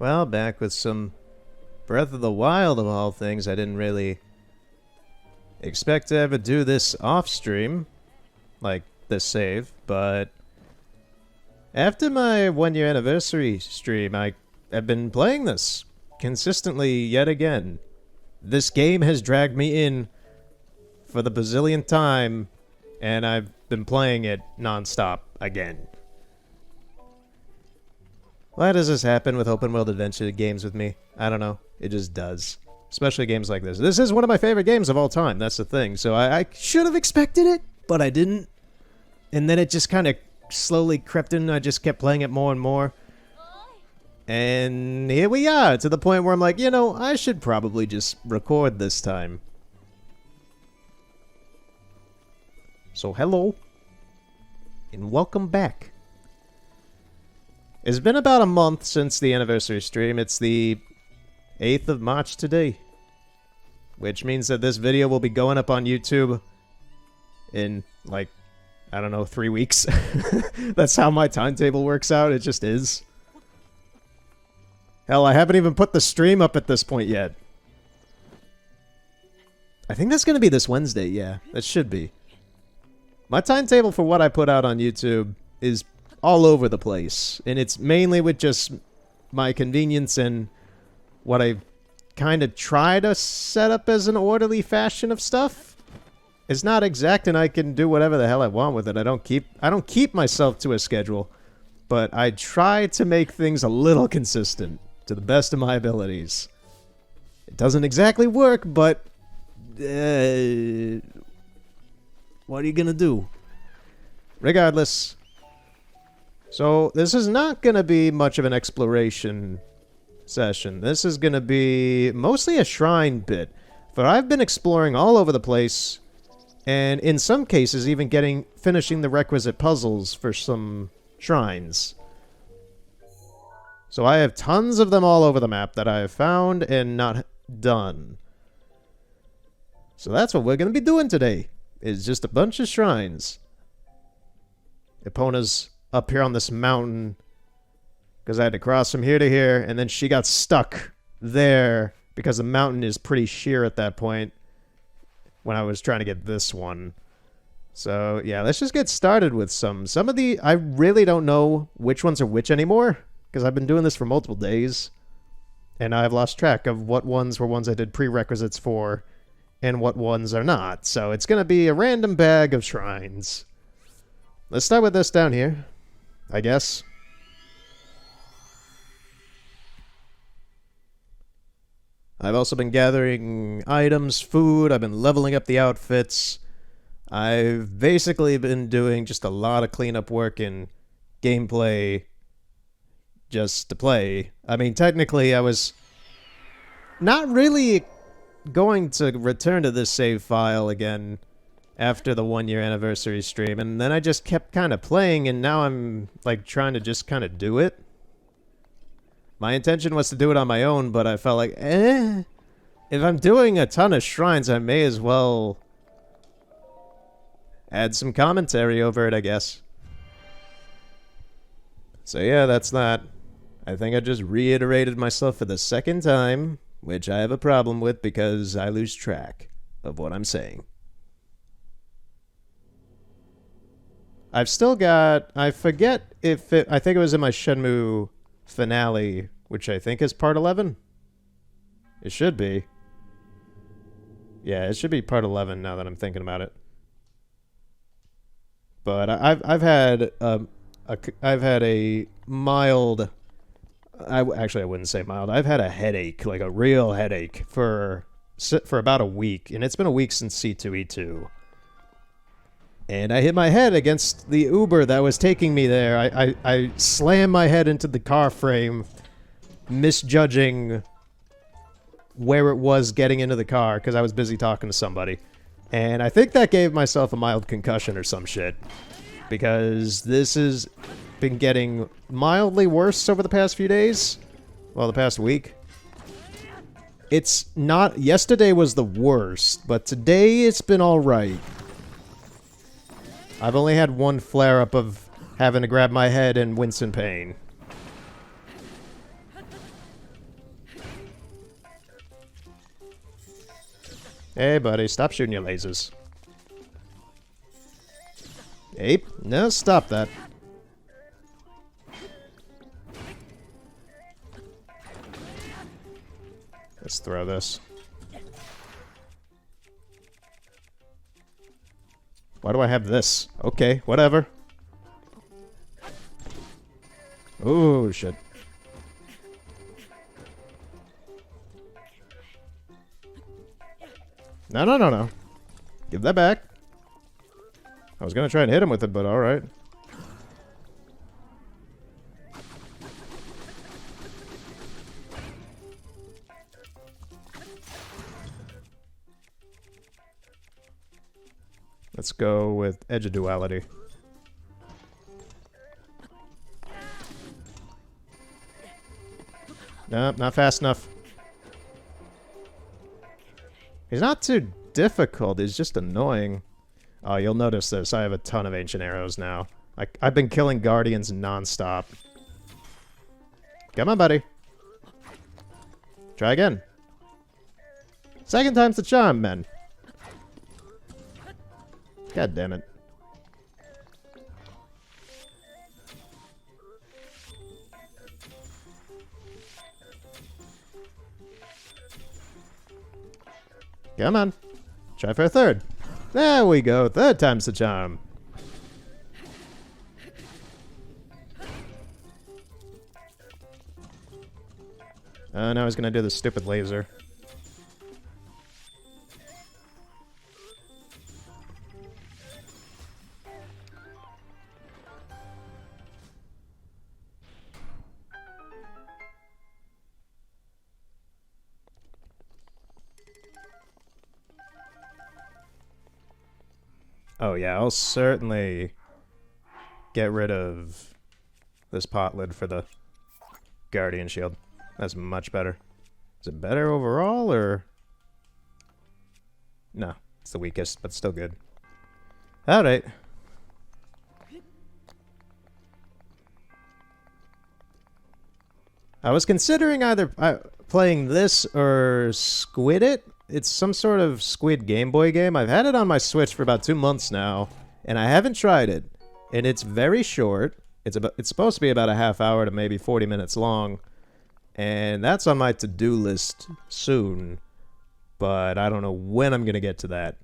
Well, back with some Breath of the Wild of all things. I didn't really expect to ever do this off stream, like this save, but after my 1 year anniversary stream, I've been playing this consistently yet again. This game has dragged me in for the bazillionth time, and I've been playing it nonstop again. Why does this happen with open world adventure games with me? I don't know. It just does. Especially games like this. This is one of my favorite games of all time. That's the thing. So I should have expected it, but I didn't. And then it just kind of slowly crept in. I just kept playing it more and more. And here we are, to the point where I'm like, you know, I should probably just record this time. So hello, and welcome back. It's been about a month since the anniversary stream. It's the 8th of March today, which means that this video will be going up on YouTube in, like, I don't know, 3 weeks. That's how my timetable works out. It just is. Hell, I haven't even put the stream up at this point yet. I think that's going to be this Wednesday, yeah. That should be. My timetable for what I put out on YouTube is all over the place. And it's mainly with just my convenience and what I kind of try to set up as an orderly fashion of stuff. It's not exact, and I can do whatever the hell I want with it. I don't keep myself to a schedule, but I try to make things a little consistent to the best of my abilities. It doesn't exactly work, but what are you gonna do? Regardless. So this is not gonna be much of an exploration session. This is gonna be mostly a shrine bit. For I've been exploring all over the place, and in some cases even finishing the requisite puzzles for some shrines. So I have tons of them all over the map that I have found and not done. So that's what we're going to be doing today, is just a bunch of shrines. Epona's up here on this mountain, because I had to cross from here to here, and then she got stuck there, because the mountain is pretty sheer at that point, when I was trying to get this one. So, yeah, let's just get started with some of the... I really don't know which ones are which anymore, because I've been doing this for multiple days, and I've lost track of what ones were ones I did prerequisites for, and what ones are not. So it's going to be a random bag of shrines. Let's start with this down here, I guess. I've also been gathering items, food, I've been leveling up the outfits. I've basically been doing just a lot of cleanup work and gameplay just to play. I mean, technically, I was not really going to return to this save file again after the 1 year anniversary stream, and then I just kept kind of playing, and now I'm, like, trying to just kind of do it. My intention was to do it on my own, but I felt like, if I'm doing a ton of shrines, I may as well add some commentary over it, I guess. So yeah, that's that. I think I just reiterated myself for the second time, which I have a problem with because I lose track of what I'm saying. I've still got... I forget if it... I think it was in my Shenmue finale, which I think is part 11. It should be. Yeah, it should be part 11 now that I'm thinking about it. But I've had a mild... Actually, I wouldn't say mild. I've had a headache, like a real headache, for about a week. And it's been a week since C2E2. And I hit my head against the Uber that was taking me there. I slammed my head into the car frame, misjudging where it was getting into the car because I was busy talking to somebody. And I think that gave myself a mild concussion or some shit. Because this has been getting mildly worse over the past few days. Well, the past week. It's not... Yesterday was the worst, but today it's been alright. I've only had one flare-up of having to grab my head and wince in pain. Hey, buddy, stop shooting your lasers. Ape, no, stop that. Let's throw this. Why do I have this? Okay, whatever. Oh, shit. No, no, no, no. Give that back. I was gonna try and hit him with it, but alright. Let's go with Edge of Duality. Nope, not fast enough. He's not too difficult, he's just annoying. Oh, you'll notice this. I have a ton of ancient arrows now. I've been killing guardians non-stop. Come on, buddy. Try again. Second time's the charm, men. God damn it. Come on. Try for a third. There we go. Third time's the charm. Now he's gonna do the stupid laser. Oh yeah, I'll certainly get rid of this pot lid for the Guardian Shield. That's much better. Is it better overall, or...? No, it's the weakest, but still good. Alright. I was considering either playing this or Squid It. It's some sort of Squid Game Boy game. I've had it on my Switch for about 2 months now, and I haven't tried it. And it's very short. It's supposed to be about a half hour to maybe 40 minutes long. And that's on my to-do list soon. But I don't know when I'm going to get to that.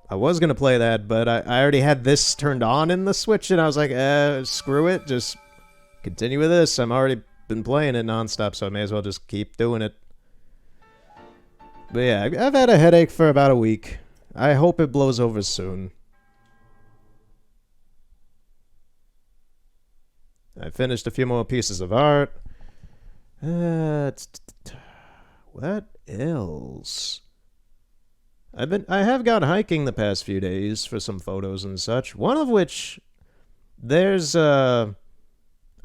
I was going to play that, but I already had this turned on in the Switch, and I was like, screw it. Just continue with this. I'm already been playing it nonstop, so I may as well just keep doing it. But yeah, I've had a headache for about a week. I hope it blows over soon. I finished a few more pieces of art. What else? I have gone hiking the past few days for some photos and such. One of which, there's I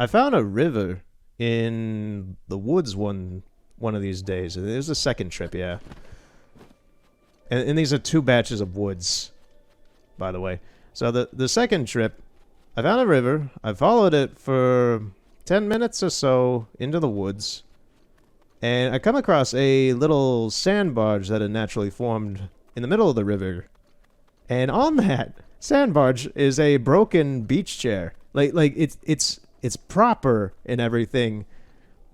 found a river in the woods one of these days. It was the second trip, yeah. And these are 2 batches of woods, by the way. So the second trip, I found a river. I followed it for 10 minutes or so into the woods. And I come across a little sand barge that had naturally formed in the middle of the river. And on that sand barge is a broken beach chair. Like it's proper and everything.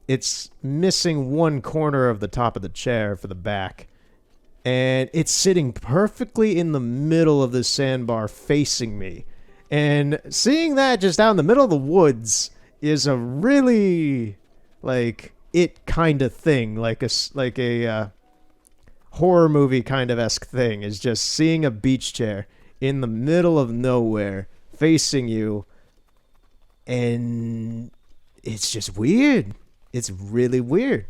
It's missing one corner of the top of the chair for the back. And it's sitting perfectly in the middle of this sandbar facing me. And seeing that just out in the middle of the woods is a really, like, it kind of thing. Like a horror movie kind of esque thing. Is just seeing a beach chair in the middle of nowhere facing you. And it's just weird. It's really weird.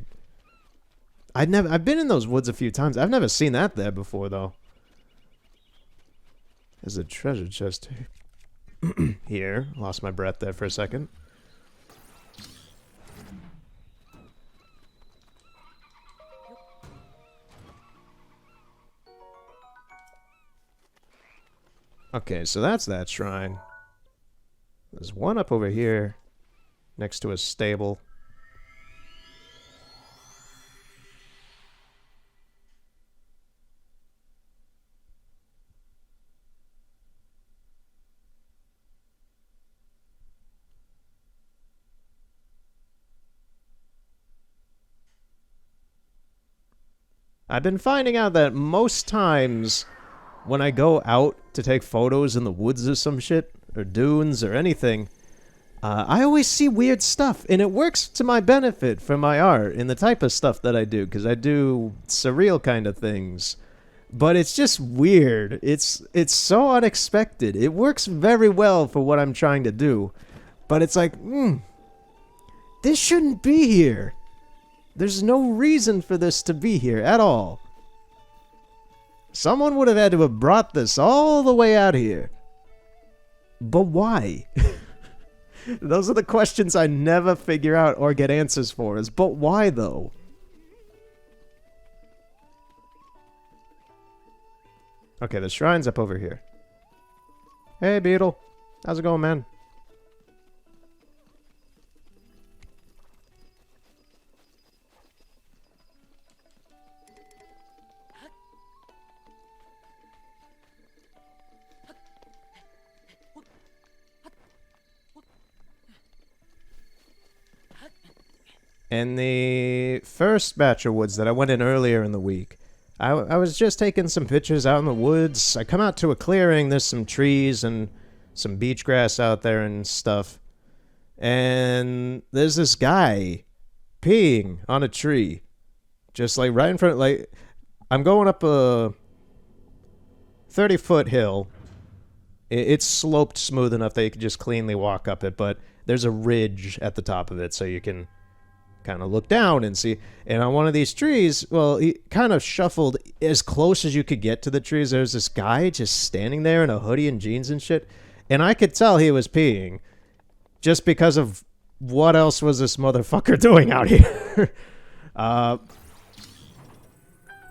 I've been in those woods a few times. I've never seen that there before, though. There's a treasure chest here. Lost my breath there for a second. Okay, so that's that shrine. There's one up over here next to a stable. I've been finding out that most times when I go out to take photos in the woods or some shit, or dunes or anything, I always see weird stuff, and it works to my benefit for my art and the type of stuff that I do, because I do surreal kind of things. But it's just weird. It's so unexpected. It works very well for what I'm trying to do. But it's like, this shouldn't be here. There's no reason for this to be here at all. Someone would have had to have brought this all the way out here. But why? Those are the questions I never figure out or get answers for. But why, though? Okay, the shrine's up over here. Hey, Beetle. How's it going, man? In the first batch of woods that I went in earlier in the week, I was just taking some pictures out in the woods. I come out to a clearing, there's some trees and some beach grass out there and stuff. And there's this guy peeing on a tree. Just like right in front, like, I'm going up a 30-foot hill. It's sloped smooth enough that you can just cleanly walk up it, but there's a ridge at the top of it, so you can kind of look down and see. And on one of these trees, well, he kind of shuffled as close as you could get to the trees. There's this guy just standing there in a hoodie and jeans and shit. And I could tell he was peeing just because of what else was this motherfucker doing out here.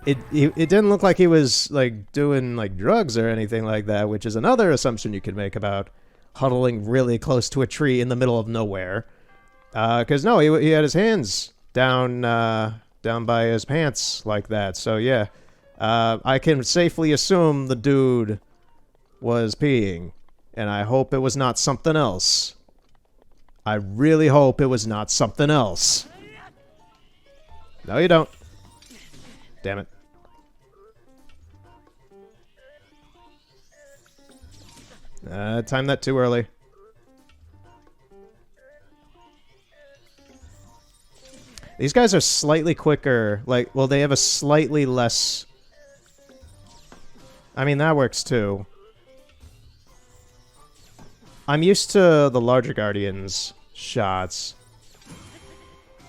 It didn't look like he was like doing like drugs or anything like that, which is another assumption you could make about huddling really close to a tree in the middle of nowhere. Because no, he had his hands down by his pants like that. So yeah, I can safely assume the dude was peeing, and I hope it was not something else. I really hope it was not something else. No, you don't. Damn it. Timed that too early. These guys are slightly quicker. Like, well, they have a slightly less... I mean, that works too. I'm used to the larger Guardians shots.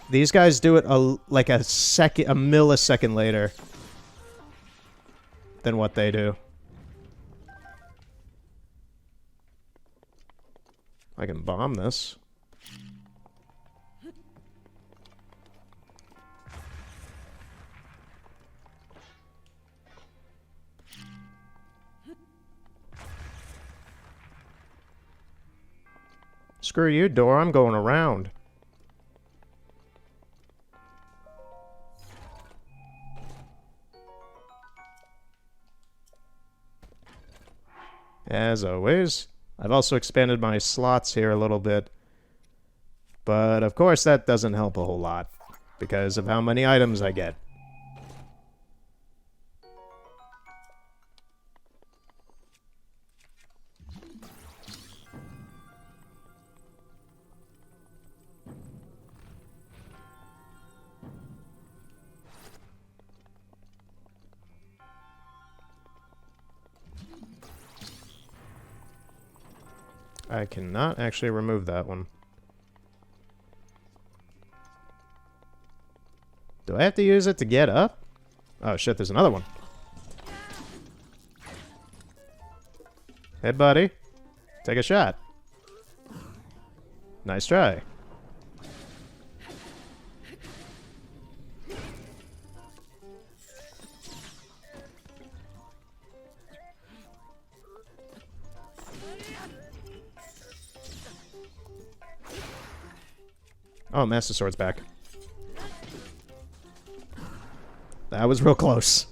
These guys do it like a millisecond later than what they do. I can bomb this. Screw you, door. I'm going around. As always, I've also expanded my slots here a little bit. But, of course, that doesn't help a whole lot because of how many items I get. I cannot actually remove that one. Do I have to use it to get up? Oh shit, there's another one. Hey buddy, take a shot. Nice try. Oh, Master Sword's back. That was real close.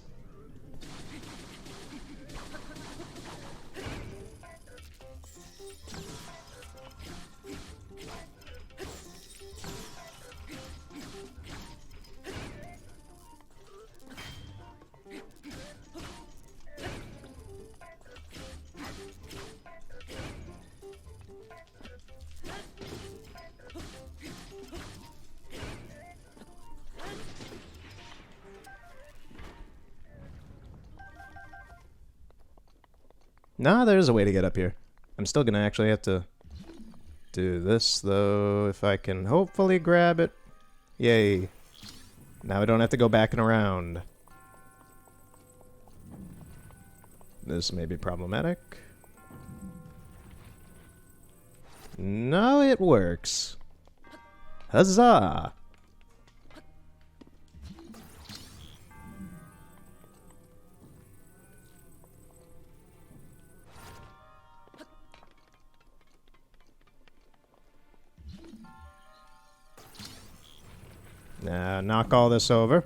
Nah, there's a way to get up here. I'm still gonna actually have to do this, though, if I can hopefully grab it. Yay. Now I don't have to go back and around. This may be problematic. No, it works. Huzzah! Now, knock all this over.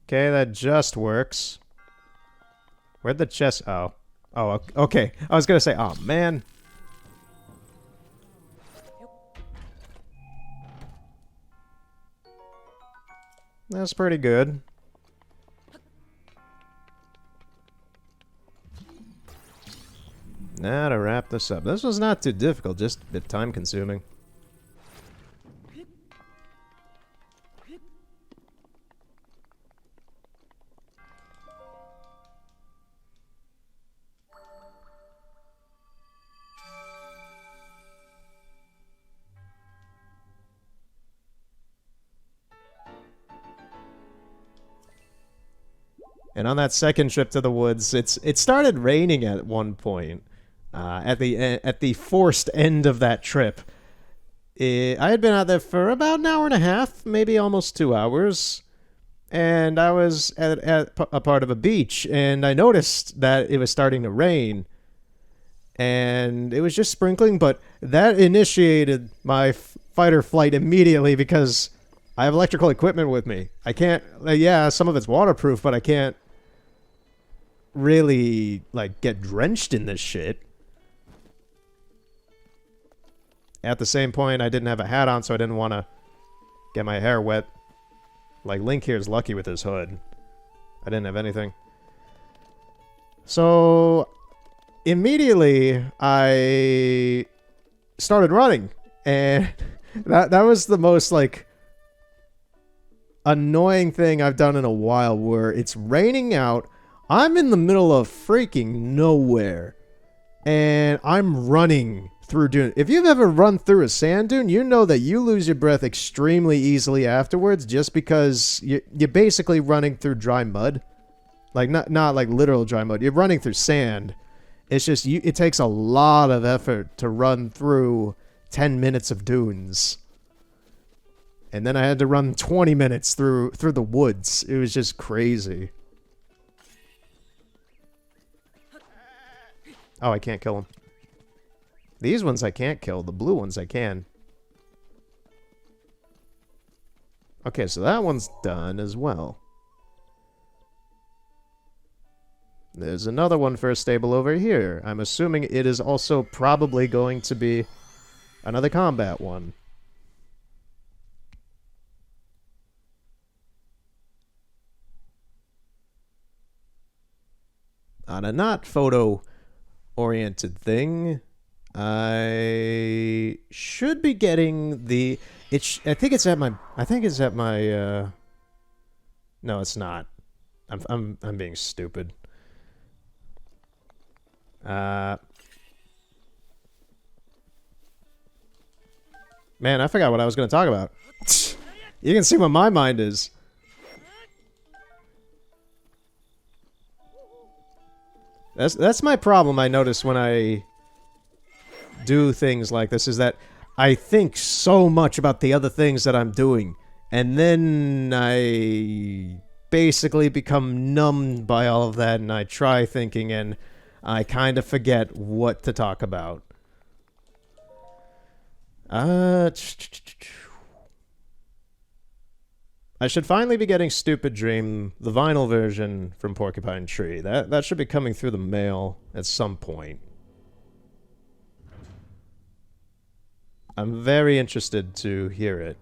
Okay, that just works. Where'd the chest... Oh. Oh, okay. I was gonna say, oh, man. That's pretty good. Now to wrap this up. This was not too difficult, just a bit time-consuming. And on that second trip to the woods, it started raining at one point. At the forced end of that trip, I had been out there for about an hour and a half, maybe almost 2 hours, and I was at a part of a beach, and I noticed that it was starting to rain, and it was just sprinkling, but that initiated my fight or flight immediately because I have electrical equipment with me. I can't, yeah, some of it's waterproof, but I can't really, like, get drenched in this shit. At the same point, I didn't have a hat on, so I didn't want to get my hair wet. Like, Link here is lucky with his hood. I didn't have anything. So, immediately, I started running. And that was the most, like, annoying thing I've done in a while, where it's raining out. I'm in the middle of freaking nowhere. And I'm running through dune. If you've ever run through a sand dune, you know that you lose your breath extremely easily afterwards, just because you're basically running through dry mud. Like, not like literal dry mud. You're running through sand. It's just, it takes a lot of effort to run through 10 minutes of dunes. And then I had to run 20 minutes through the woods. It was just crazy. Oh, I can't kill him. These ones I can't kill. The blue ones I can. Okay, so that one's done as well. There's another one for a stable over here. I'm assuming it is also probably going to be another combat one. On a not photo-oriented thing, I should be getting the... I think it's at my... No, it's not. I'm being stupid. Man, I forgot what I was going to talk about. You can see what my mind is. That's my problem, I notice, when I do things like this, is that I think so much about the other things that I'm doing, and then I basically become numbed by all of that, and I try thinking, and I kind of forget what to talk about. I should finally be getting Stupid Dream, the vinyl version from Porcupine Tree. That should be coming through the mail at some point. I'm very interested to hear it.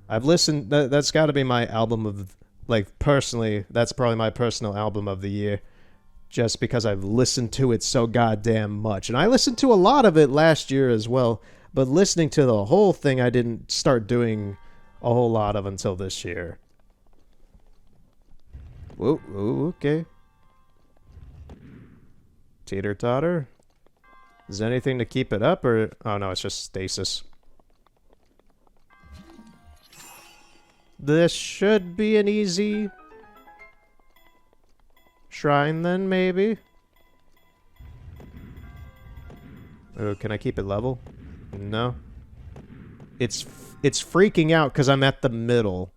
I've listened... That's got to be my album of... Like, personally, that's probably my personal album of the year. Just because I've listened to it so goddamn much. And I listened to a lot of it last year as well. But listening to the whole thing, I didn't start doing a whole lot of until this year. Whoa, okay. Teeter-totter? Is there anything to keep it up, or... Oh, no, it's just stasis. This should be an easy... shrine, then, maybe? Oh, can I keep it level? No. It's freaking out because I'm at the middle.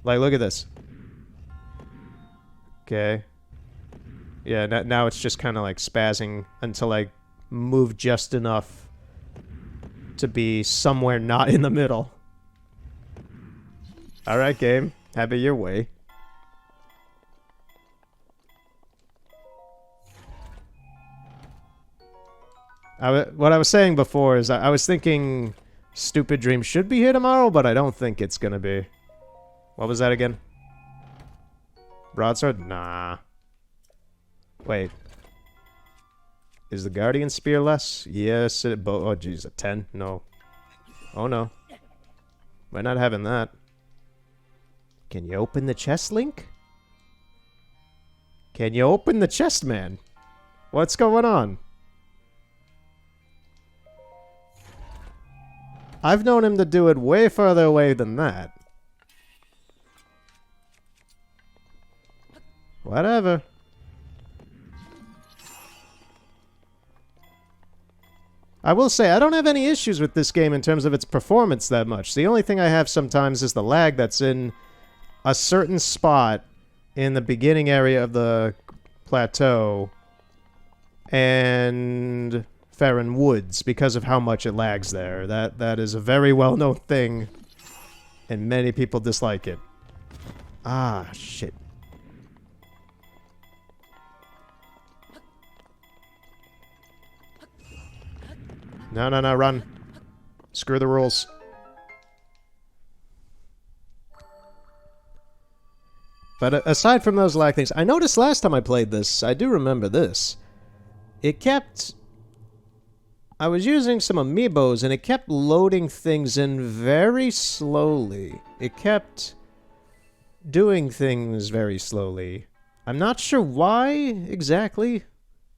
Like, look at this. Okay. Yeah, now it's just kind of like spazzing until I move just enough to be somewhere not in the middle. Alright, game. Have it your way. What I was saying before is I was thinking Stupid Dream should be here tomorrow, but I don't think it's gonna be. What was that again? Broadsword? Nah. Wait. Is the Guardian Spear less? Yes. Oh, jeez. A 10? No. Oh, no. We're not having that. Can you open the chest, Link? Can you open the chest, man? What's going on? I've known him to do it way farther away than that. Whatever. I will say, I don't have any issues with this game in terms of its performance that much. The only thing I have sometimes is the lag that's in a certain spot in the beginning area of the plateau and Farron Woods because of how much it lags there. That is a very well-known thing, and many people dislike it. Ah, shit. No, run. Screw the rules. But aside from those lag things, I noticed last time I played this, I do remember this. It kept... I was using some amiibos, and it kept loading things in very slowly. It kept doing things very slowly. I'm not sure why exactly,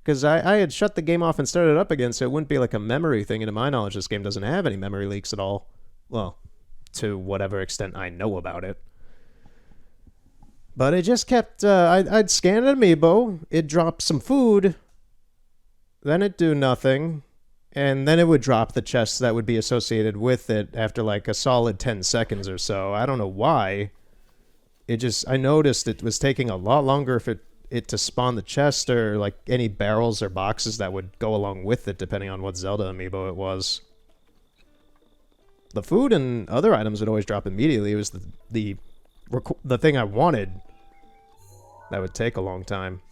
because I had shut the game off and started it up again, so it wouldn't be like a memory thing, and to my knowledge, this game doesn't have any memory leaks at all. Well, to whatever extent I know about it. But it just kept, I'd scan an amiibo, it'd drop some food, then it'd do nothing, and then it would drop the chests that would be associated with it after like a solid 10 seconds or so. I don't know why. I noticed it was taking a lot longer for it to spawn the chest or like any barrels or boxes that would go along with it, depending on what Zelda amiibo it was. The food and other items would always drop immediately. It was the thing I wanted that would take a long time.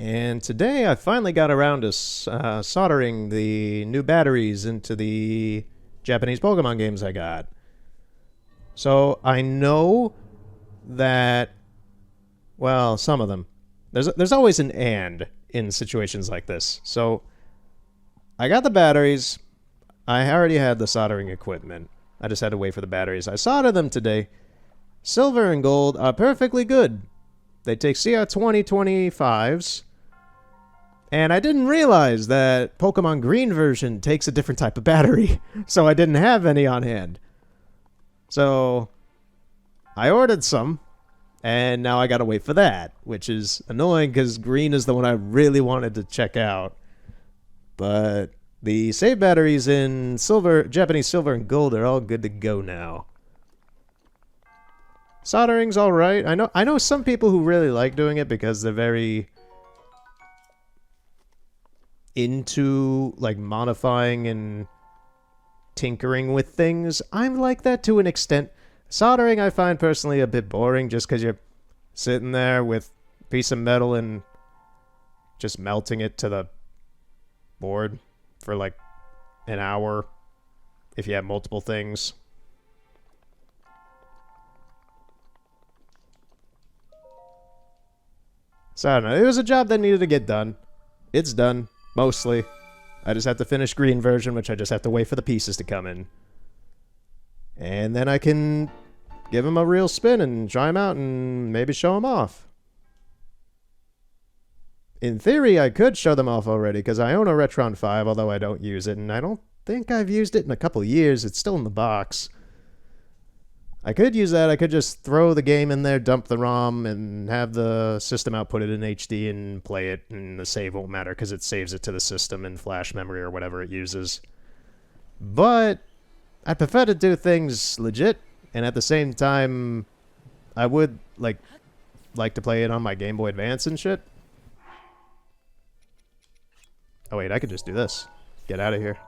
And today I finally got around to soldering the new batteries into the Japanese Pokemon games I got. So I know that, well, some of them. There's always an and in situations like this. So I got the batteries. I already had the soldering equipment. I just had to wait for the batteries. I soldered them today. Silver and gold are perfectly good. They take CR2025s. And I didn't realize that Pokemon Green version takes a different type of battery, so I didn't have any on hand. So I ordered some, and now I gotta wait for that, which is annoying because Green is the one I really wanted to check out. But the save batteries in Japanese Silver and Gold are all good to go now. Soldering's alright. I know some people who really like doing it because they're very into like modifying and tinkering with things. I'm like that to an extent. Soldering I find personally a bit boring just because you're sitting there with a piece of metal and just melting it to the board for like an hour if you have multiple things. So I don't know. It was a job that needed to get done. It's done, mostly. I just have to finish green version, which I just have to wait for the pieces to come in. And then I can give him a real spin and try him out and maybe show him off. In theory, I could show them off already, because I own a Retron 5, although I don't use it, and I don't think I've used it in a couple years. It's still in the box. I could use that. I could just throw the game in there, dump the ROM, and have the system output it in HD and play it, and the save won't matter because it saves it to the system in flash memory or whatever it uses. But I'd prefer to do things legit, and at the same time, I would like to play it on my Game Boy Advance and shit. Oh wait, I could just do this. Get out of here.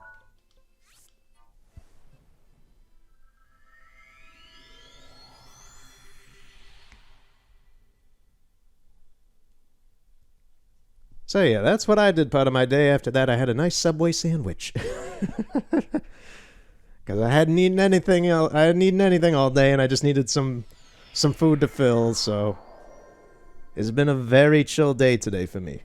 So yeah, that's what I did part of my day. After that, I had a nice Subway sandwich. Because I hadn't eaten anything. I hadn't eaten anything all day, and I just needed some food to fill. So it's been a very chill day today for me.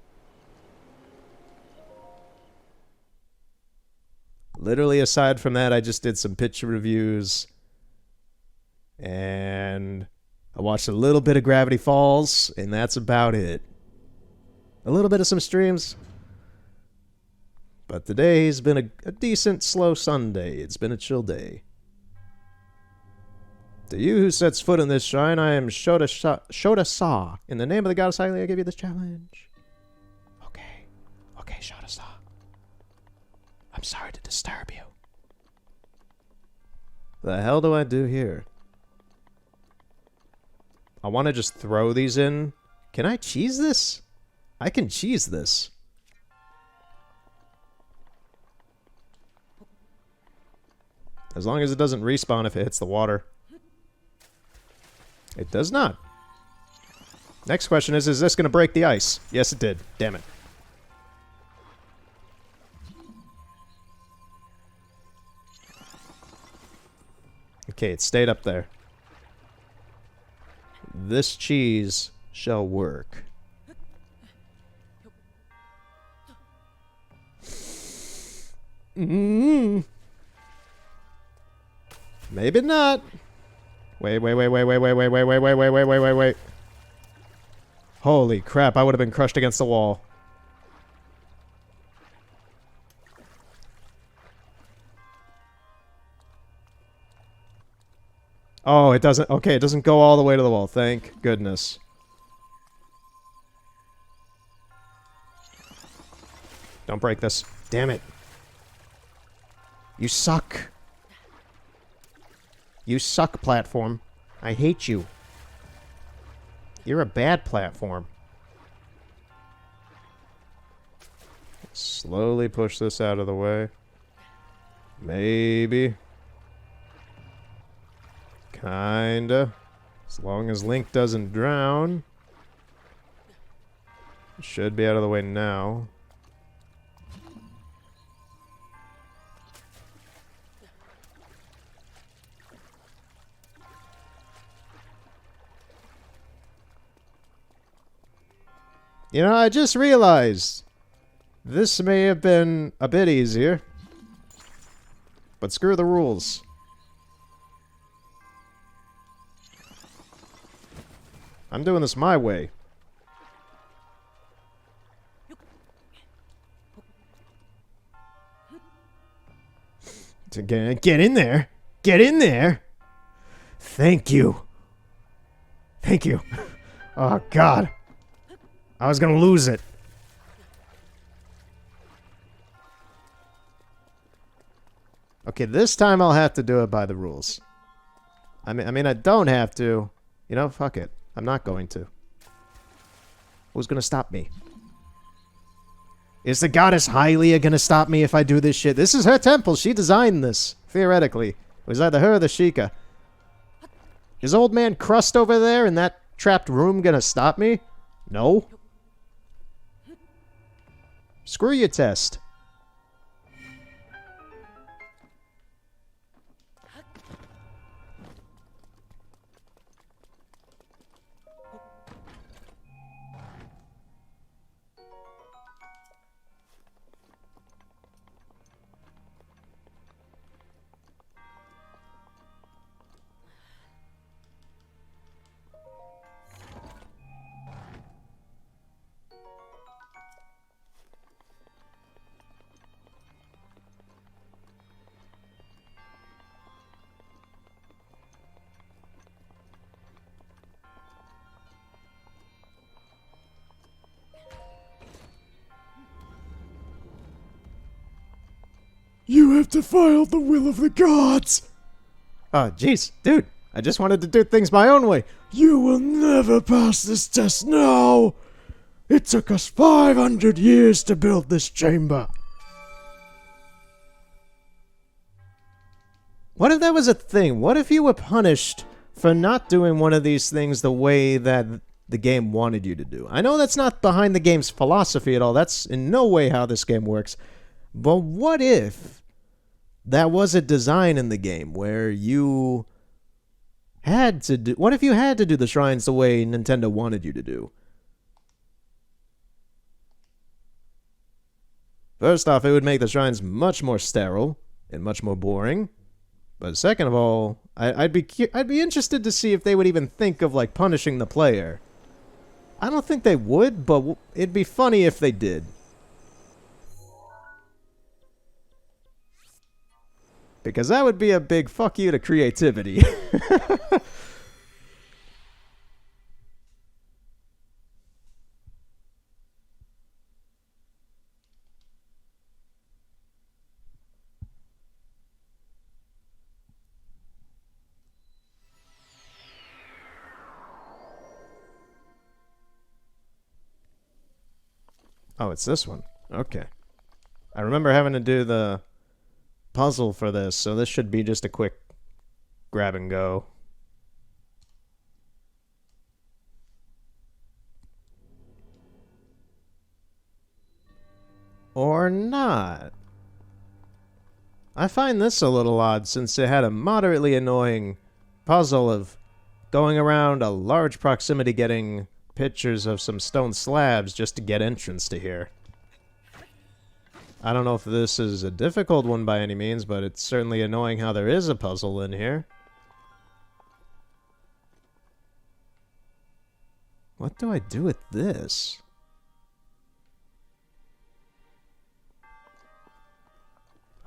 Literally, aside from that, I just did some picture reviews, and I watched a little bit of Gravity Falls, and that's about it. A little bit of some streams. But today's been a decent, slow Sunday. It's been a chill day. To you who sets foot in this shrine, I am Shota Sa. In the name of the goddess Hylia, I give you this challenge. Okay, Shota Sa. I'm sorry to disturb you. The hell do I do here? I want to just throw these in. Can I cheese this? I can cheese this. As long as it doesn't respawn if it hits the water. It does not. Next question is this going to break the ice? Yes, it did. Damn it. Okay, it stayed up there. This cheese shall work. Maybe not. Wait. Holy crap, I would have been crushed against the wall. Oh, it doesn't. Okay, it doesn't go all the way to the wall. Thank goodness. Don't break this. Damn it. You suck. You suck, platform. I hate you. You're a bad platform. Slowly push this out of the way. Maybe. Kinda. As long as Link doesn't drown. It should be out of the way now. You know, I just realized this may have been a bit easier, but screw the rules. I'm doing this my way. To get in there. Get in there. Thank you. Thank you. Oh, God. I was gonna lose it. Okay, this time I'll have to do it by the rules. I mean, I don't have to. You know, fuck it. I'm not going to. Who's gonna stop me? Is the goddess Hylia gonna stop me if I do this shit? This is her temple. She designed this, theoretically. It was either her or the Sheikah. Is old man Crust over there in that trapped room gonna stop me? No. Screw your test. You have defiled the will of the gods! Oh, jeez, dude. I just wanted to do things my own way. You will never pass this test now! It took us 500 years to build this chamber. What if that was a thing? What if you were punished for not doing one of these things the way that the game wanted you to do? I know that's not behind the game's philosophy at all. That's in no way how this game works. But what if that was a design in the game where you had to do... What if you had to do the shrines the way Nintendo wanted you to do? First off, it would make the shrines much more sterile and much more boring. But second of all, I'd be interested to see if they would even think of, like, punishing the player. I don't think they would, but it'd be funny if they did. Because that would be a big fuck you to creativity. Oh, it's this one. Okay. I remember having to do the puzzle for this, so this should be just a quick grab and go. Or not. I find this a little odd since it had a moderately annoying puzzle of going around a large proximity getting pictures of some stone slabs just to get entrance to here. I don't know if this is a difficult one by any means, but it's certainly annoying how there is a puzzle in here. What do I do with this?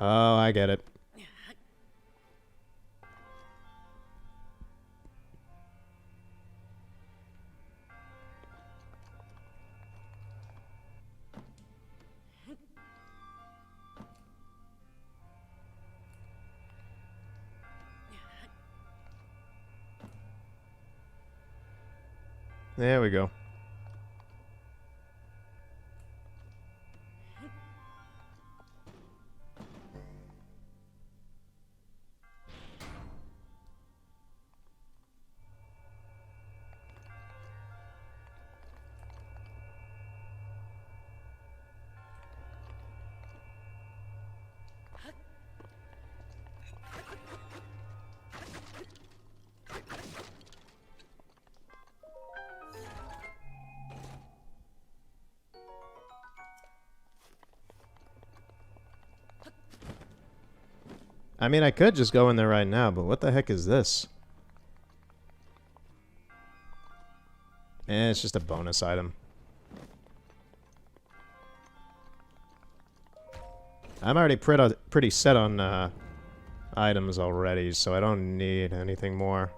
Oh, I get it. There we go. I mean, I could just go in there right now, but what the heck is this? It's just a bonus item. I'm already pretty set on items already, so I don't need anything more.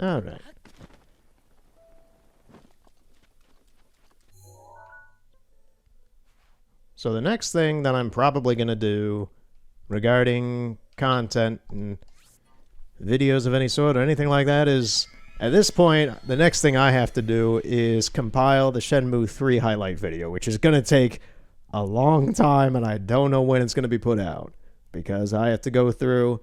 Alright. So the next thing that I'm probably going to do regarding content and videos of any sort or anything like that is, at this point, the next thing I have to do is compile the Shenmue 3 highlight video, which is going to take a long time, and I don't know when it's going to be put out, because I have to go through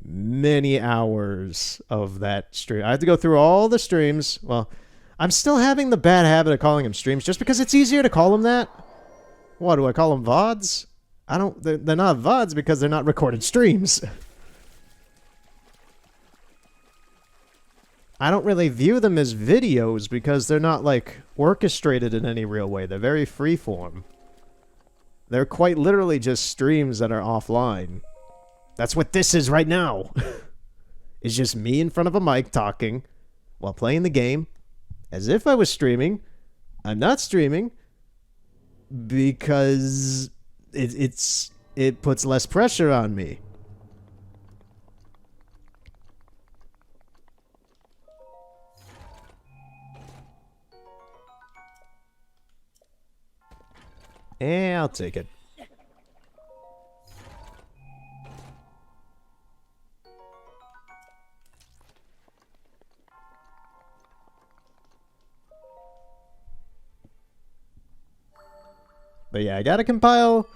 many hours of that stream. I have to go through all the streams. Well, I'm still having the bad habit of calling them streams just because it's easier to call them that. What, do I call them VODs? I don't, they're not VODs because they're not recorded streams. I don't really view them as videos because they're not, like, orchestrated in any real way. They're very freeform. They're quite literally just streams that are offline. That's what this is right now. It's just me in front of a mic talking while playing the game as if I was streaming. I'm not streaming because it puts less pressure on me. Yeah, I'll take it. But yeah, I gotta compile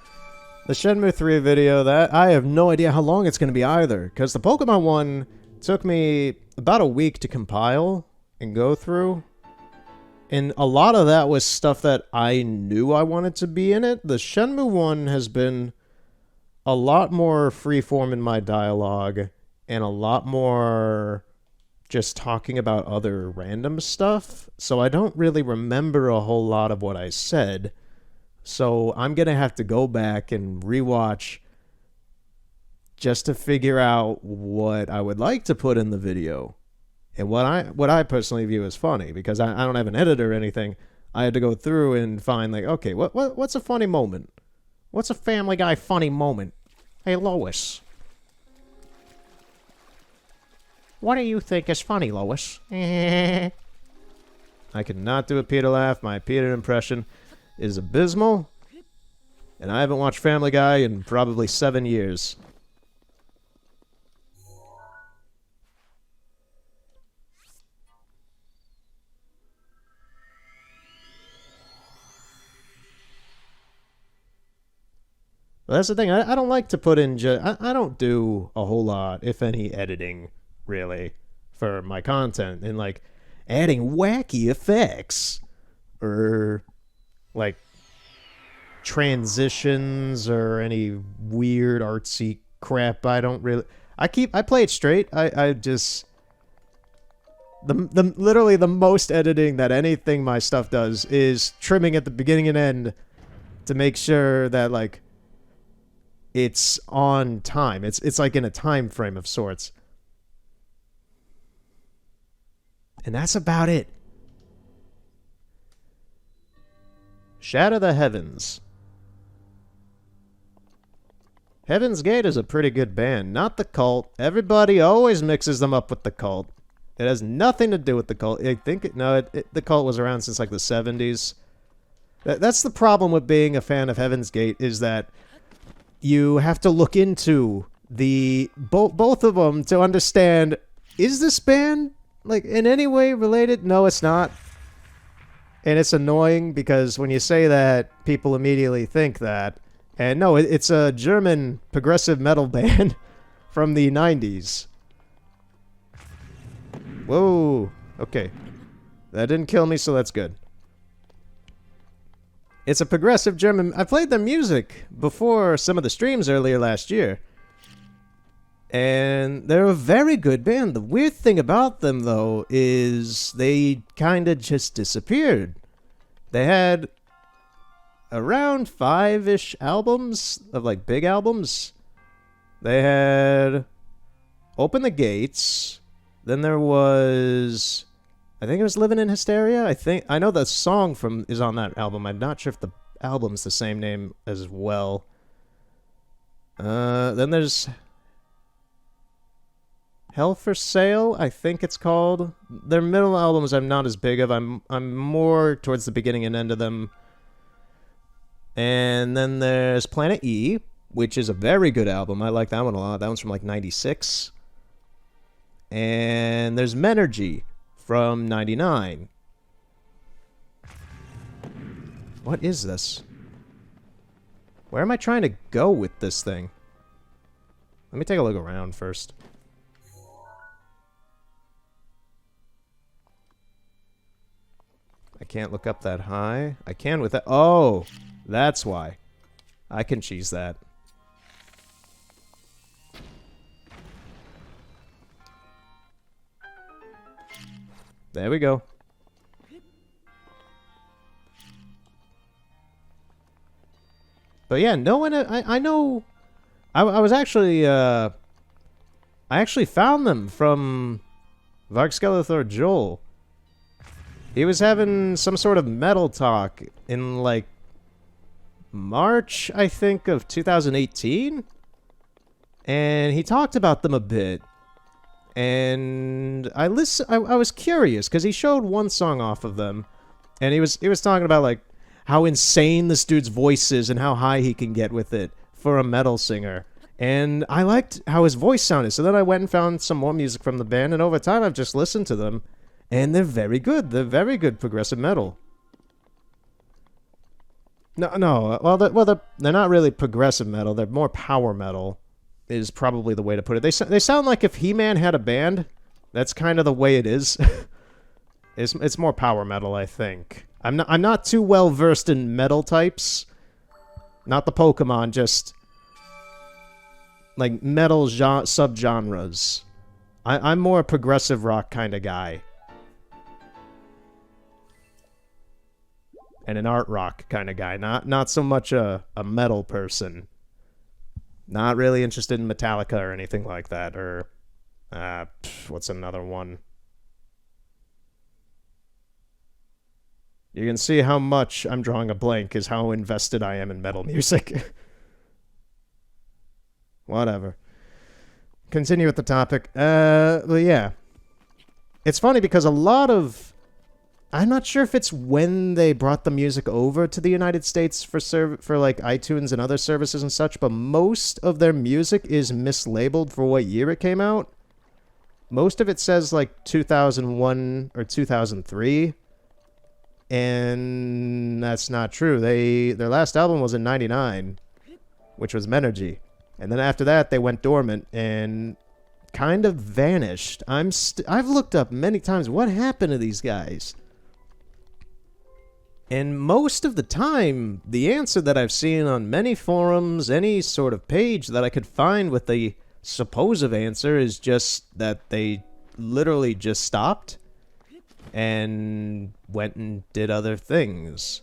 the Shenmue 3 video. That I have no idea how long it's gonna be either, because the Pokemon one took me about a week to compile and go through. And a lot of that was stuff that I knew I wanted to be in it. The Shenmue one has been a lot more freeform in my dialogue and a lot more just talking about other random stuff. So I don't really remember a whole lot of what I said. So I'm going to have to go back and rewatch just to figure out what I would like to put in the video. And what I personally view as funny, because I don't have an editor or anything. I had to go through and find, like, okay, what's a funny moment? What's a Family Guy funny moment? Hey, Lois. What do you think is funny, Lois? I cannot do a Peter laugh. My Peter impression is abysmal. And I haven't watched Family Guy in probably 7 years. Well, that's the thing. I don't like to put in... I don't do a whole lot, if any, editing, really, for my content. And, like, adding wacky effects. Or, like, transitions or any weird artsy crap. I don't really... I play it straight. I just... Literally the most editing that anything my stuff does is trimming at the beginning and end to make sure that, like, it's on time. It's like in a time frame of sorts. And that's about it. Shatter the Heavens. Heaven's Gate is a pretty good band, not the Cult. Everybody always mixes them up with the Cult. It has nothing to do with the Cult. I think the Cult was around since like the 70s. That's the problem with being a fan of Heaven's Gate, is that you have to look into the both of them to understand, is this band like in any way related? No, it's not. And it's annoying because when you say that, people immediately think that. And no, it's a German progressive metal band from the 90s. Whoa. Okay. That didn't kill me, so that's good. It's a progressive German... I played their music before some of the streams earlier last year. And they're a very good band. The weird thing about them, though, is they kind of just disappeared. They had around 5-ish albums of, like, big albums. They had Open the Gates. Then there was... I think it was Living in Hysteria. I know the song is on that album. I'm not sure if the album's the same name as well. Then there's Hell for Sale, I think it's called. Their middle albums I'm not as big of. I'm more towards the beginning and end of them. And then there's Planet E, which is a very good album. I like that one a lot. That one's from like 96. And there's Menergy from 99. What is this? Where am I trying to go with this thing? Let me take a look around first. I can't look up that high. I can with that. Oh, that's why. I can cheese that. There we go. But yeah, no one. I know. I was actually. I actually found them from Vargskeletor Joel. He was having some sort of metal talk in like March, I think, of 2018, and he talked about them a bit. And I was curious because he showed one song off of them, and he was talking about like how insane this dude's voice is and how high he can get with it for a metal singer. And I liked how his voice sounded. So then I went and found some more music from the band, and over time I've just listened to them, and they're very good. They're very good progressive metal. No. Well, they're not really progressive metal. They're more power metal, is probably the way to put it. They sound like if He-Man had a band. That's kind of the way it is. It's more power metal, I think. I'm not too well versed in metal types. Not the Pokemon, just like metal subgenres. I'm more a progressive rock kind of guy. And an art rock kind of guy. Not so much a metal person. Not really interested in Metallica or anything like that. Or what's another one? You can see how much I'm drawing a blank is how invested I am in metal music. Whatever. Continue with the topic. But yeah. It's funny because a lot of... I'm not sure if it's when they brought the music over to the United States for like iTunes and other services and such, but most of their music is mislabeled for what year it came out. Most of it says like 2001 or 2003. And that's not true. Their last album was in 99, which was Menergy. And then after that, they went dormant and kind of vanished. I've looked up many times what happened to these guys. And most of the time, the answer that I've seen on many forums, any sort of page that I could find with the supposed answer is just that they literally just stopped and went and did other things.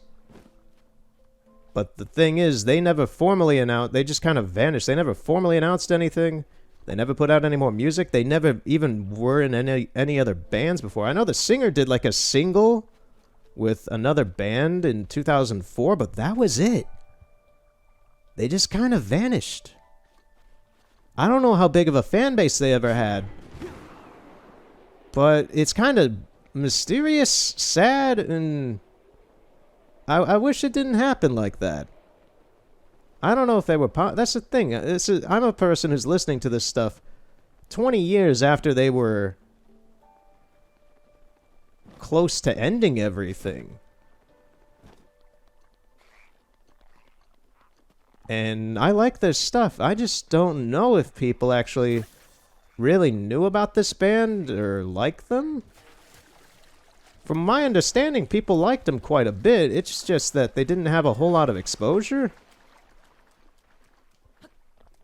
But the thing is, they never formally announced, they just kind of vanished. They never formally announced anything. They never put out any more music. They never even were in any other bands before. I know the singer did like a single with another band in 2004, but that was it. They just kind of vanished. I don't know how big of a fan base they ever had, but it's kind of mysterious, sad, and I wish it didn't happen like that. I don't know if they were... That's the thing. I'm a person who's listening to this stuff 20 years after they were close to ending everything. And I like their stuff. I just don't know if people actually really knew about this band or liked them. From my understanding, people liked them quite a bit. It's just that they didn't have a whole lot of exposure.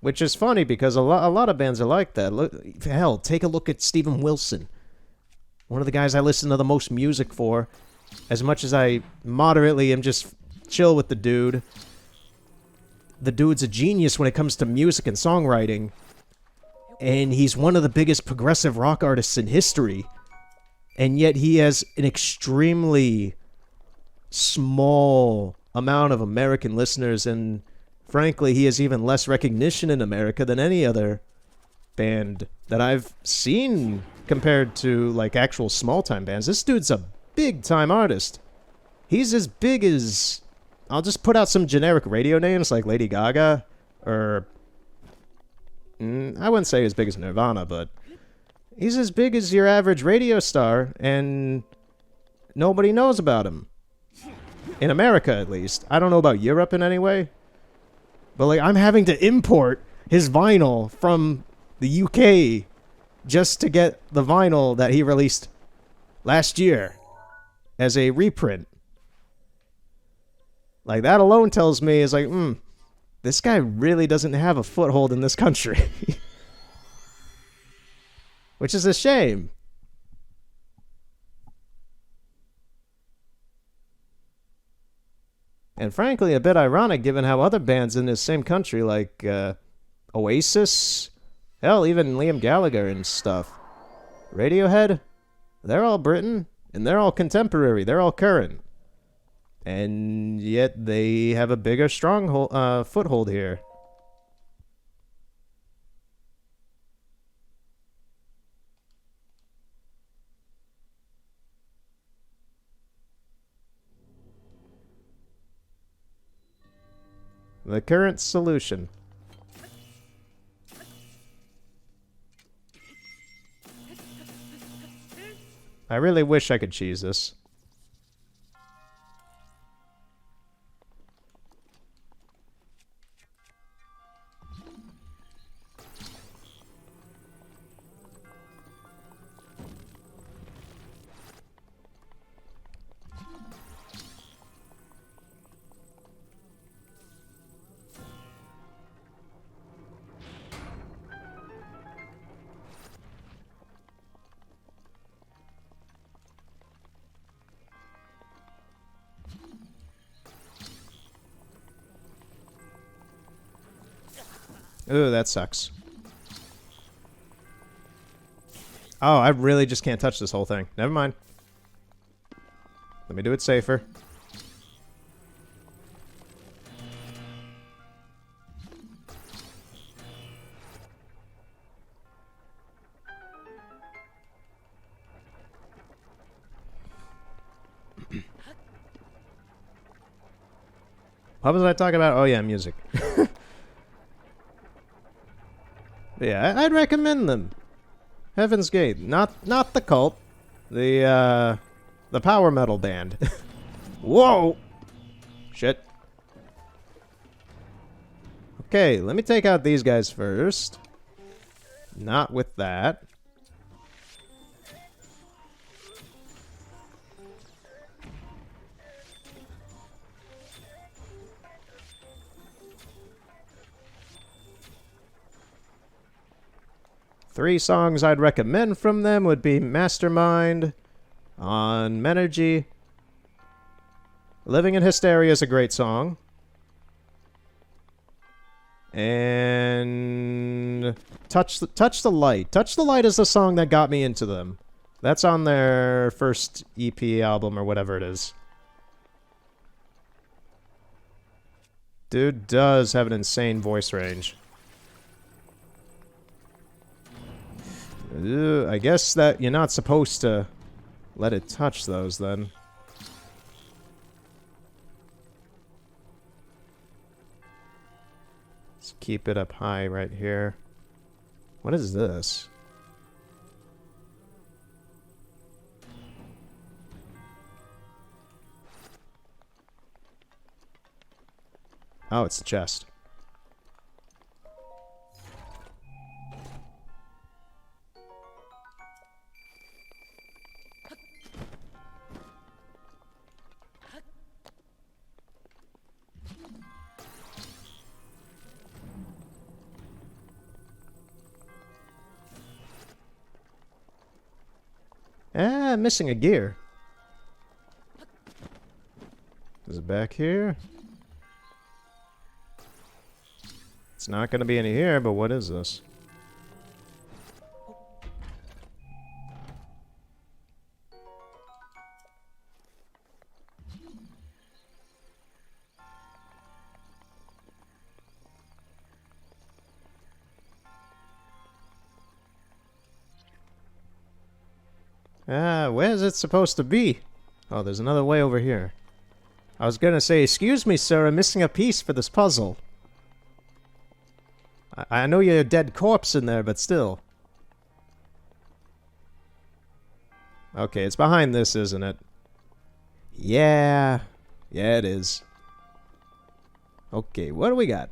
Which is funny because a lot of bands are like that. Look, hell, take a look at Steven Wilson. One of the guys I listen to the most music for. As much as I moderately am just chill with the dude. The dude's a genius when it comes to music and songwriting. And he's one of the biggest progressive rock artists in history. And yet he has an extremely small amount of American listeners, and frankly, he has even less recognition in America than any other band that I've seen compared to like actual small time bands. This dude's a big time artist. He's as big as, I'll just put out some generic radio names like Lady Gaga, or I wouldn't say as big as Nirvana, but he's as big as your average radio star, and nobody knows about him. In America, at least. I don't know about Europe in any way. But, like, I'm having to import his vinyl from the UK just to get the vinyl that he released last year as a reprint. Like, that alone tells me, is like, this guy really doesn't have a foothold in this country. Which is a shame. And frankly, a bit ironic given how other bands in this same country, like Oasis, hell, even Liam Gallagher and stuff, Radiohead, they're all Britain, and they're all contemporary, they're all current. And yet they have a bigger stronghold, foothold here. The current solution. I really wish I could cheese this. Ooh, that sucks. Oh, I really just can't touch this whole thing. Never mind. Let me do it safer. What was I talking about? Oh yeah, music. Yeah, I'd recommend them. Heaven's Gate, not the cult, the power metal band. Whoa! Shit. Okay, let me take out these guys first. Not with that. Three songs I'd recommend from them would be Mastermind on Menergy. Living in Hysteria is a great song. And Touch the Light. Touch the Light is the song that got me into them. That's on their first EP album or whatever it is. Dude does have an insane voice range. I guess that you're not supposed to let it touch those, then. Let's keep it up high right here. What is this? Oh, it's the chest. Ah, I'm missing a gear. Is it back here? It's not going to be any here, but what is this? Where's it supposed to be? Oh, there's another way over here. I was gonna say, excuse me, sir, I'm missing a piece for this puzzle. I know you're a dead corpse in there, but still. Okay, it's behind this, isn't it? Yeah. Yeah, it is. Okay, what do we got?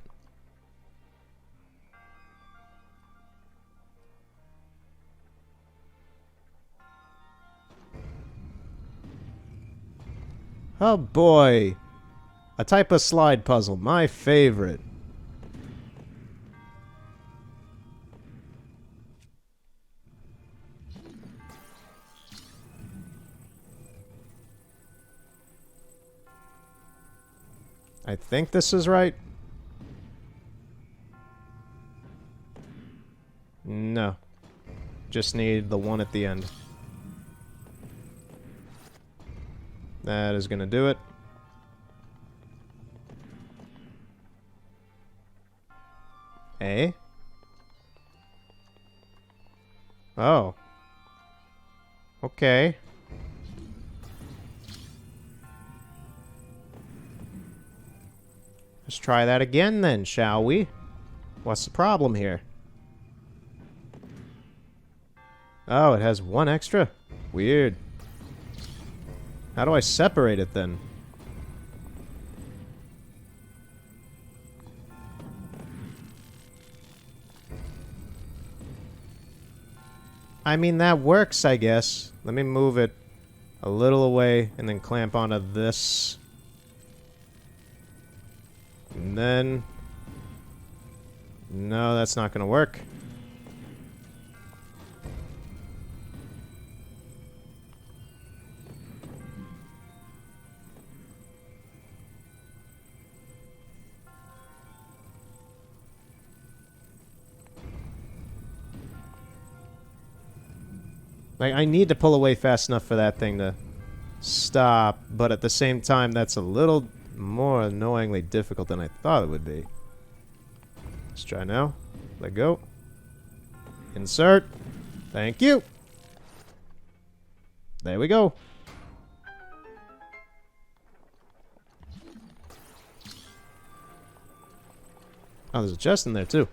Oh boy. A type of slide puzzle, my favorite. I think this is right. No. Just need the one at the end. That is gonna do it. Eh? Oh. Okay. Let's try that again then, shall we? What's the problem here? Oh, it has one extra? Weird. How do I separate it then? I mean, that works, I guess. Let me move it a little away and then clamp onto this. And then... No, that's not gonna work. Like, I need to pull away fast enough for that thing to stop, but at the same time, that's a little more annoyingly difficult than I thought it would be. Let's try now. Let go. Insert. Thank you. There we go. Oh, there's a chest in there, too.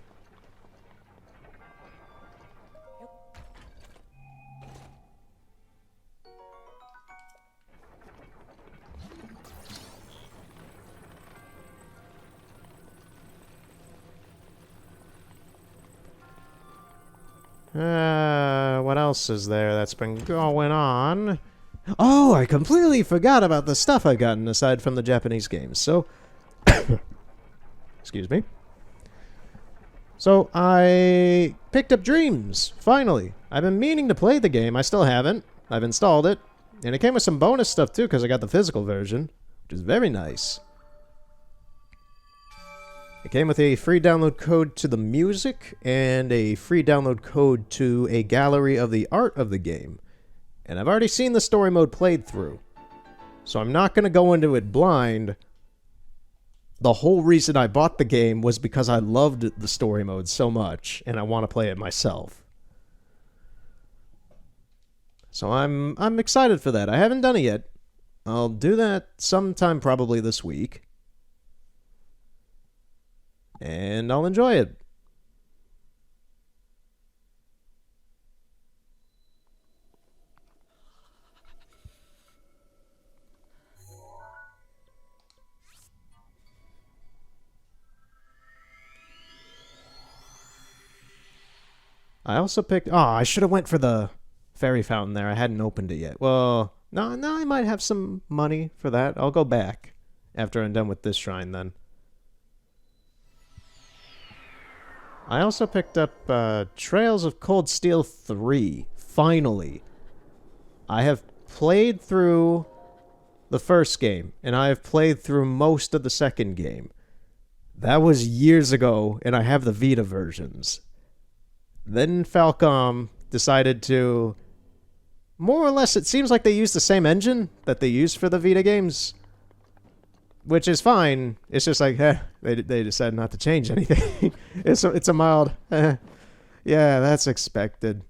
What else is there that's been going on? Oh, I completely forgot about the stuff I've gotten aside from the Japanese games. So, excuse me. So, I picked up Dreams, finally. I've been meaning to play the game. I still haven't. I've installed it. And it came with some bonus stuff, too, because I got the physical version, which is very nice. It came with a free download code to the music and a free download code to a gallery of the art of the game. And I've already seen the story mode played through. So I'm not going to go into it blind. The whole reason I bought the game was because I loved the story mode so much and I want to play it myself. So I'm excited for that. I haven't done it yet. I'll do that sometime probably this week. And I'll enjoy it. I also picked... Oh, I should have went for the fairy fountain there. I hadn't opened it yet. Well, no, I might have some money for that. I'll go back after I'm done with this shrine then. I also picked up Trails of Cold Steel 3. Finally. I have played through the first game, and I have played through most of the second game. That was years ago, and I have the Vita versions. Then Falcom decided to... More or less, it seems like they used the same engine that they used for the Vita games. Which is fine. It's just like, they decided not to change anything. it's a mild, yeah, that's expected.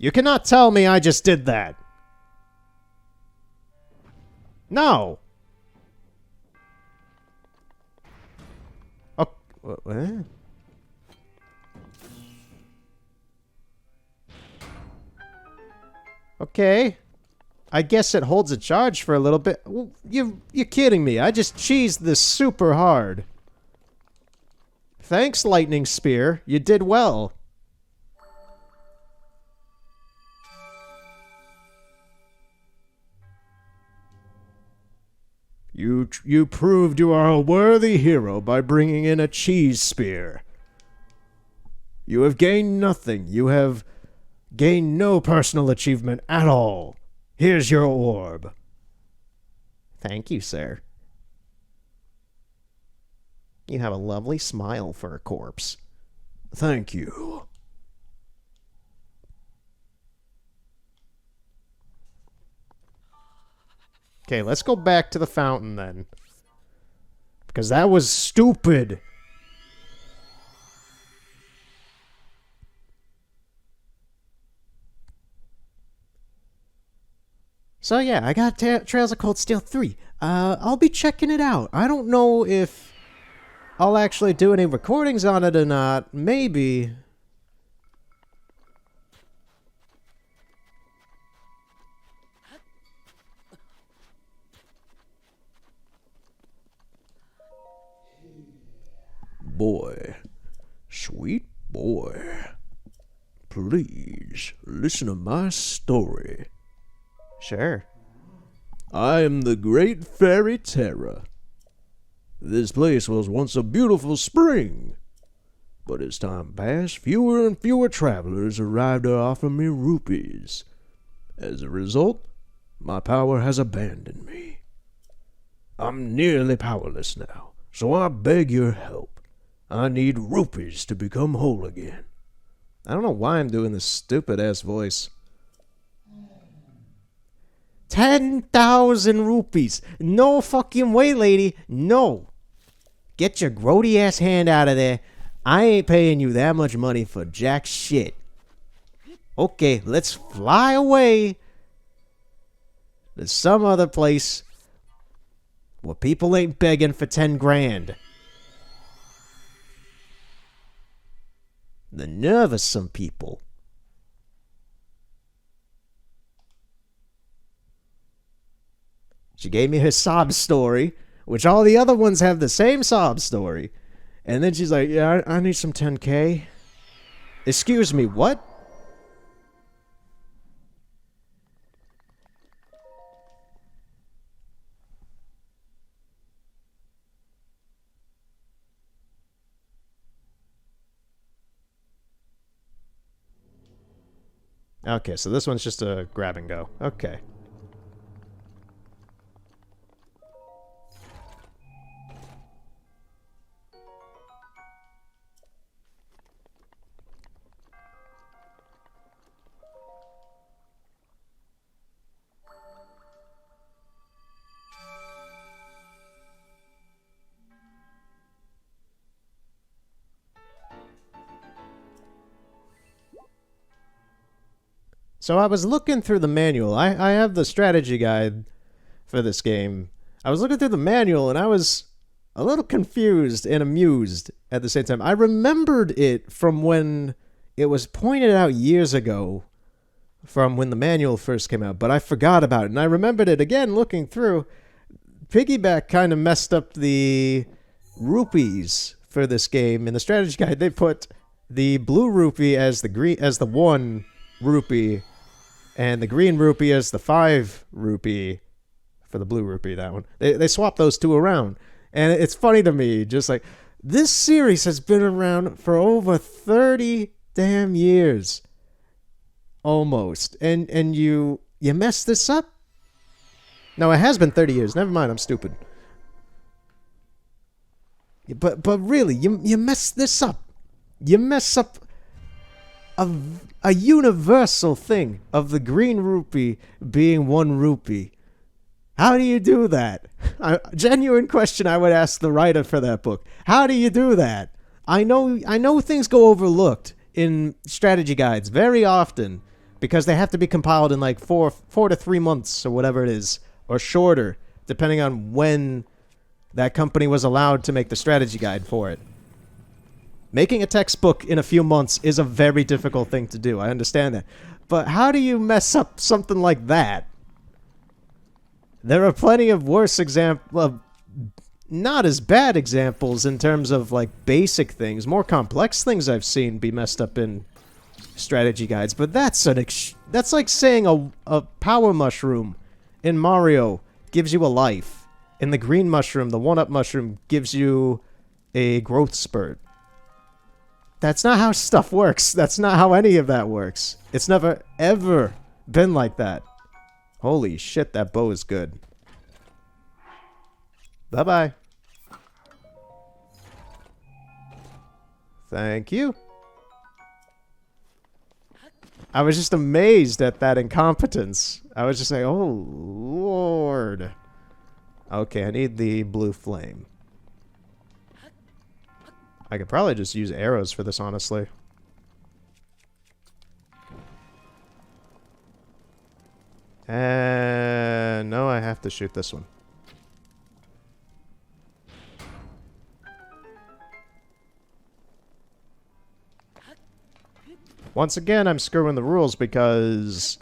You cannot tell me I just did that. No. Oh, what? Okay. I guess it holds a charge for a little bit. You're kidding me. I just cheesed this super hard. Thanks, Lightning Spear. You did well. You proved you are a worthy hero by bringing in a cheese spear. You have gained nothing. You have gained no personal achievement at all. Here's your orb. Thank you, sir. You have a lovely smile for a corpse. Thank you. Okay, let's go back to the fountain then. Because that was stupid. So yeah, I got Trails of Cold Steel 3. I'll be checking it out. I don't know if I'll actually do any recordings on it or not. Maybe. Boy, sweet boy, please listen to my story. Sure. I am the great fairy Terra. This place was once a beautiful spring, but as time passed, fewer and fewer travelers arrived to offer me rupees. As a result, my power has abandoned me. I'm nearly powerless now, so I beg your help. I need rupees to become whole again. I don't know why I'm doing this stupid-ass voice. 10,000 rupees. No fucking way, lady. No. Get your grody-ass hand out of there. I ain't paying you that much money for jack shit. Okay, let's fly away to some other place where people ain't begging for 10 grand. The nerve of some people. She gave me her sob story, which all the other ones have the same sob story. And then she's like, yeah, I need some 10K. Excuse me, what? Okay, so this one's just a grab and go. Okay. So I was looking through the manual. I have the strategy guide for this game. I was looking through the manual and I was a little confused and amused at the same time. I remembered it from when it was pointed out years ago, from when the manual first came out, but I forgot about it. And I remembered it again looking through. Piggyback kind of messed up the rupees for this game. In the strategy guide, they put the blue rupee as the 1 rupee, and the green rupee as the 5 rupee for the blue rupee, that one. They swapped those two around. And it's funny to me, just like, this series has been around for over 30 damn years. Almost. And you messed this up? No, it has been 30 years. Never mind, I'm stupid. But really, you messed this up. You mess up a universal thing of the green rupee being 1 rupee. How do you do that? Genuine question I would ask the writer for that book. How do you do that? I know things go overlooked in strategy guides very often, because they have to be compiled in like 4 to 3 months or whatever it is, or shorter, depending on when that company was allowed to make the strategy guide for it. Making a textbook in a few months is a very difficult thing to do. I understand that. But how do you mess up something like that? There are plenty of worse examples, not as bad examples in terms of like basic things, more complex things I've seen be messed up in strategy guides. But that's like saying a power mushroom in Mario gives you a life, and the green mushroom, the 1-up mushroom, gives you a growth spurt. That's not how stuff works. That's not how any of that works. It's never, ever been like that. Holy shit, that bow is good. Bye-bye. Thank you. I was just amazed at that incompetence. I was just like, oh, Lord. Okay, I need the blue flame. I could probably just use arrows for this, honestly. And no, I have to shoot this one. Once again, I'm screwing the rules because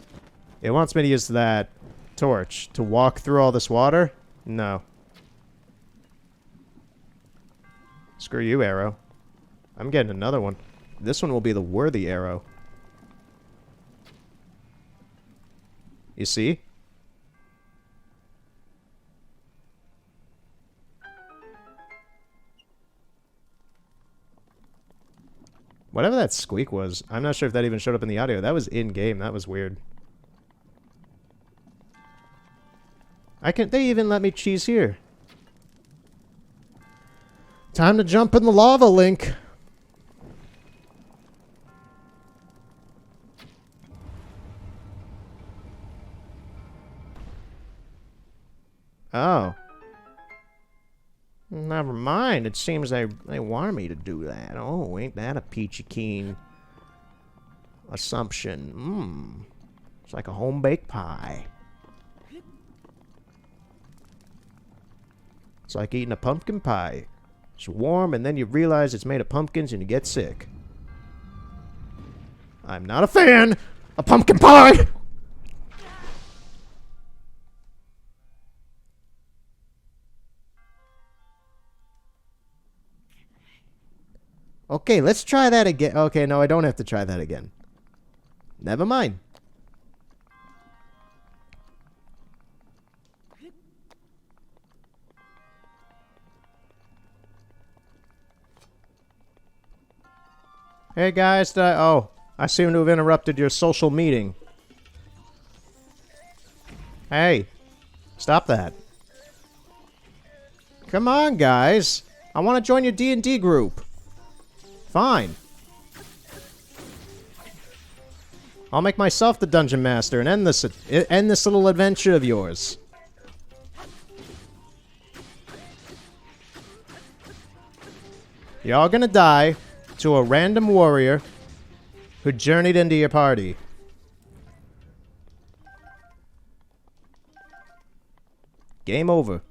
it wants me to use that torch to walk through all this water. No. Screw you, arrow. I'm getting another one. This one will be the worthy arrow. You see? Whatever that squeak was, I'm not sure if that even showed up in the audio. That was in-game. That was weird. They even let me cheese here. Time to jump in the lava, Link. Oh. Never mind. It seems they want me to do that. Oh, ain't that a peachy keen assumption? It's like a home-baked pie. It's like eating a pumpkin pie. It's warm, and then you realize it's made of pumpkins, and you get sick. I'm not a fan of pumpkin pie! Okay, let's try that again. Okay, no, I don't have to try that again. Never mind. Hey guys, I seem to have interrupted your social meeting. Hey, stop that. Come on, guys. I want to join your D&D group. Fine. I'll make myself the dungeon master and end this little adventure of yours. You're all gonna die to a random warrior who journeyed into your party. Game over.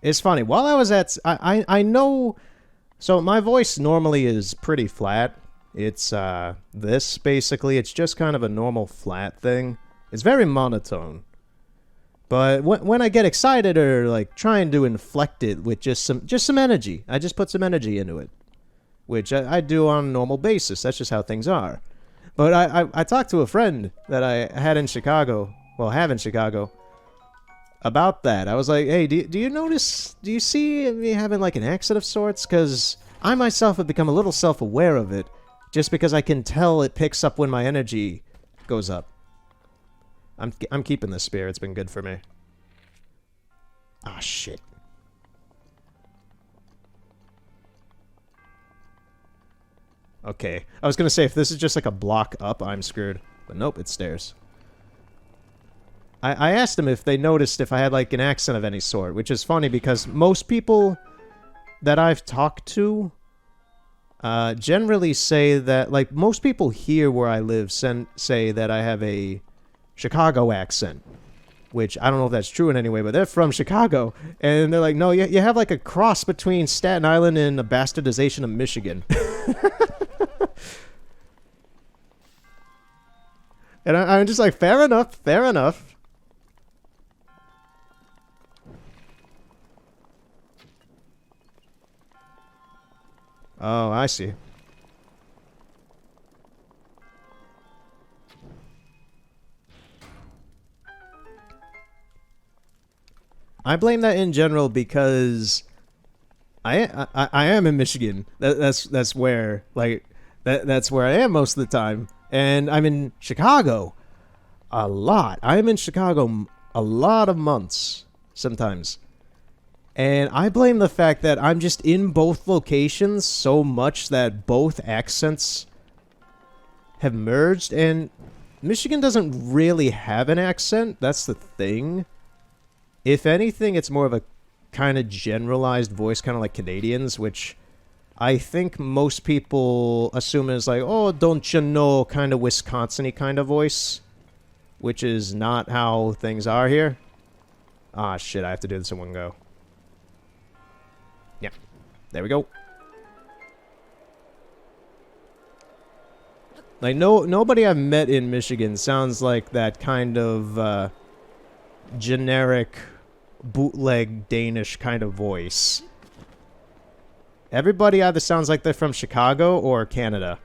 It's funny. While I was at... I know... So my voice normally is pretty flat. It's, this, basically. It's just kind of a normal flat thing. It's very monotone. But when I get excited or, like, trying to inflect it with just some energy, I just put some energy into it. Which I do on a normal basis. That's just how things are. But I talked to a friend that I had in Chicago. Well, have in Chicago. About that. I was like, hey, do you notice, do you see me having like an accent of sorts? Because I myself have become a little self-aware of it, just because I can tell it picks up when my energy goes up. I'm keeping this spear. It's been good for me. Ah, shit. Okay. I was gonna say, if this is just like a block up, I'm screwed. But nope, it's stairs. I asked them if they noticed if I had, like, an accent of any sort, which is funny because most people that I've talked to generally say that, like, most people here where I live say that I have a Chicago accent, which I don't know if that's true in any way, but they're from Chicago, and they're like, no, you have, like, a cross between Staten Island and a bastardization of Michigan. And I'm just like, fair enough, fair enough. Oh, I see. I blame that in general because I am in Michigan. That's where, like, that's where I am most of the time. And I'm in Chicago a lot. I'm in Chicago a lot of months sometimes. And I blame the fact that I'm just in both locations so much that both accents have merged. And Michigan doesn't really have an accent. That's the thing. If anything, it's more of a kind of generalized voice, kind of like Canadians, which I think most people assume is like, oh, don't you know, kind of Wisconsin-y kind of voice, which is not how things are here. Ah, shit, I have to do this in one go. Yep, there we go. Like, nobody I've met in Michigan sounds like that kind of generic bootleg Danish kind of voice. Everybody either sounds like they're from Chicago or Canada.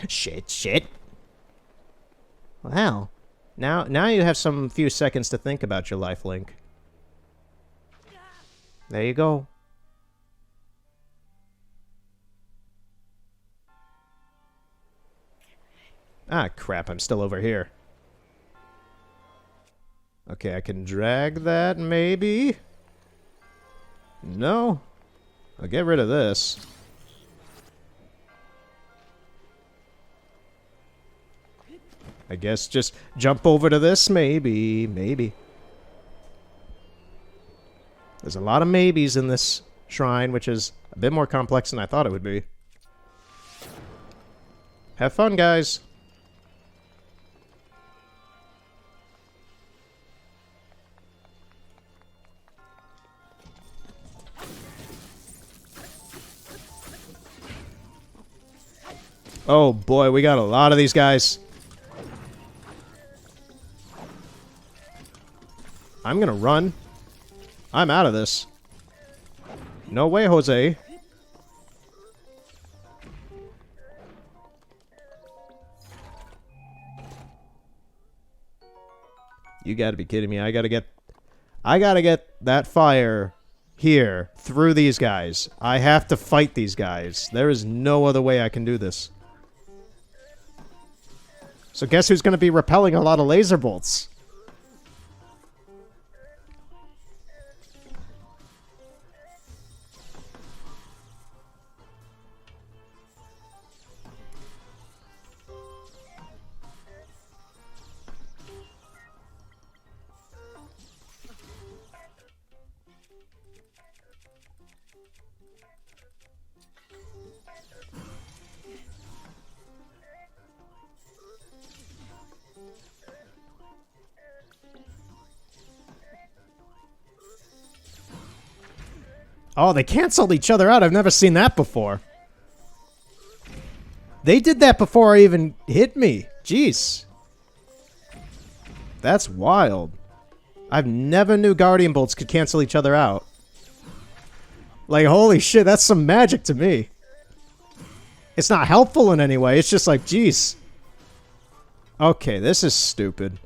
Shit. Wow. Now you have some few seconds to think about your life link. There you go. Ah, crap, I'm still over here. Okay, I can drag that, maybe? No? I'll get rid of this. I guess just jump over to this, maybe. There's a lot of maybes in this shrine, which is a bit more complex than I thought it would be. Have fun, guys. Oh boy, we got a lot of these guys. I'm gonna run. I'm out of this. No way, Jose. You gotta be kidding me. I gotta get that fire here through these guys. I have to fight these guys. There is no other way I can do this. So guess who's going to be repelling a lot of laser bolts? Oh, they canceled each other out. I've never seen that before. They did that before I even hit me. Jeez. That's wild. I've never knew Guardian Bolts could cancel each other out. Like, holy shit, that's some magic to me. It's not helpful in any way. It's just like, jeez. Okay, this is stupid.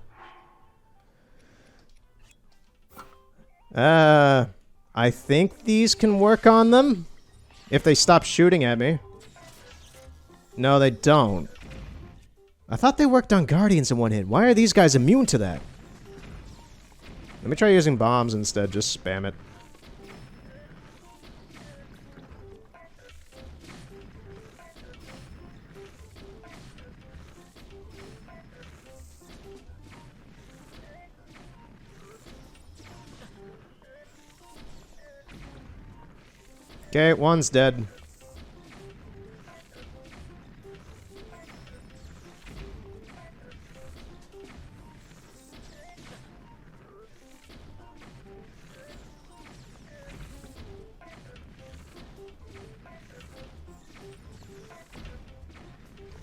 I think these can work on them. If they stop shooting at me. No, they don't. I thought they worked on Guardians in one hit. Why are these guys immune to that? Let me try using bombs instead. Just spam it. Okay, one's dead.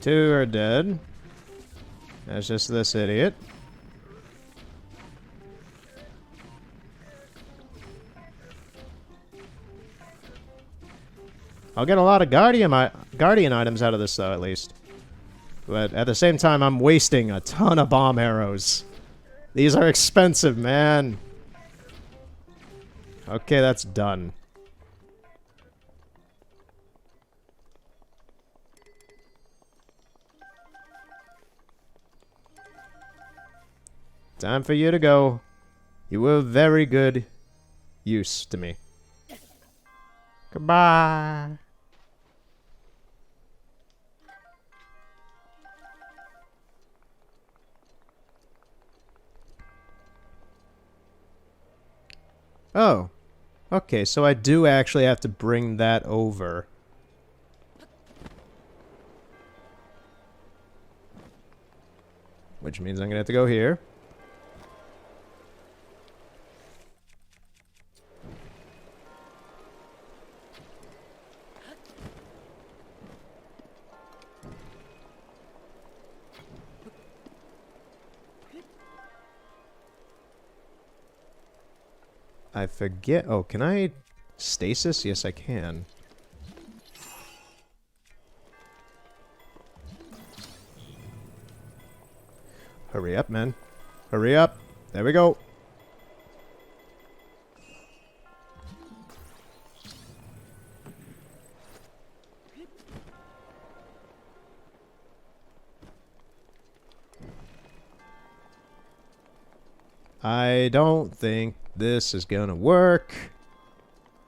Two are dead. That's just this idiot. I'll get a lot of guardian items out of this, though, at least. But at the same time, I'm wasting a ton of bomb arrows. These are expensive, man. Okay, that's done. Time for you to go. You were very good use to me. Goodbye. Oh. Okay, so I do actually have to bring that over. Which means I'm gonna have to go here. I forget. Oh, can I stasis? Yes, I can. Hurry up, man. Hurry up. There we go. I don't think this is gonna work.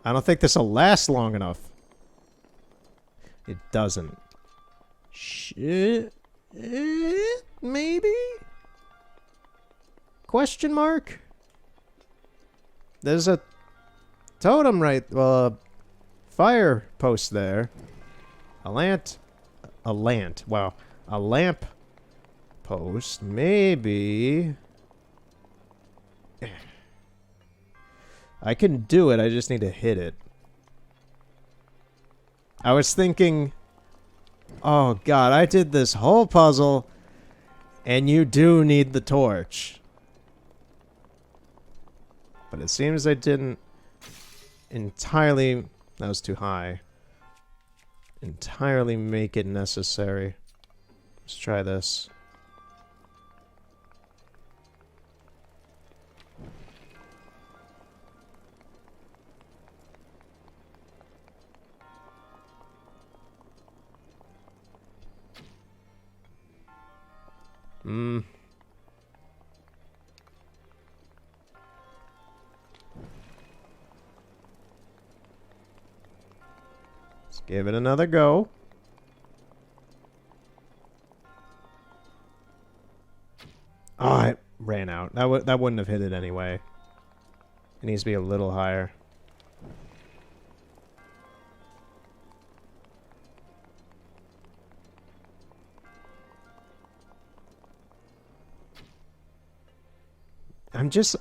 I don't think this will last long enough. It doesn't. Shit. Maybe? Question mark? There's a totem right, fire post there. A lamp post. Maybe. I can do it, I just need to hit it. I was thinking, oh god, I did this whole puzzle, and you do need the torch. But it seems I didn't entirely, that was too high, entirely make it necessary. Let's try this. Let's give it another go. Oh, it ran out. That wouldn't have hit it anyway. It needs to be a little higher.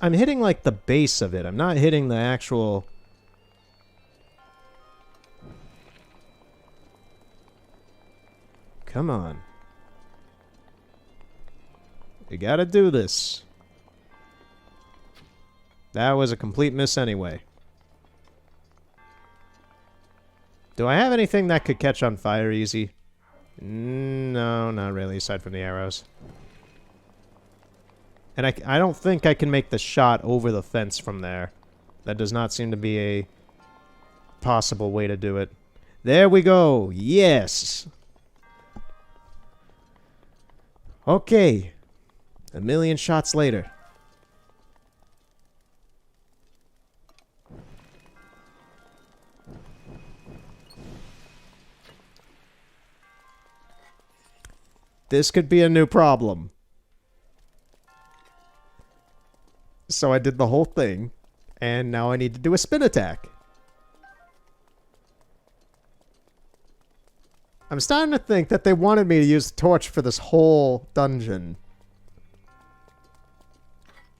I'm hitting like the base of it. I'm not hitting the actual... Come on. You gotta do this. That was a complete miss anyway. Do I have anything that could catch on fire easy? No, not really, aside from the arrows. And I don't think I can make the shot over the fence from there. That does not seem to be a possible way to do it. There we go! Yes! Okay. A million shots later. This could be a new problem. So I did the whole thing, and now I need to do a spin attack. I'm starting to think that they wanted me to use the torch for this whole dungeon.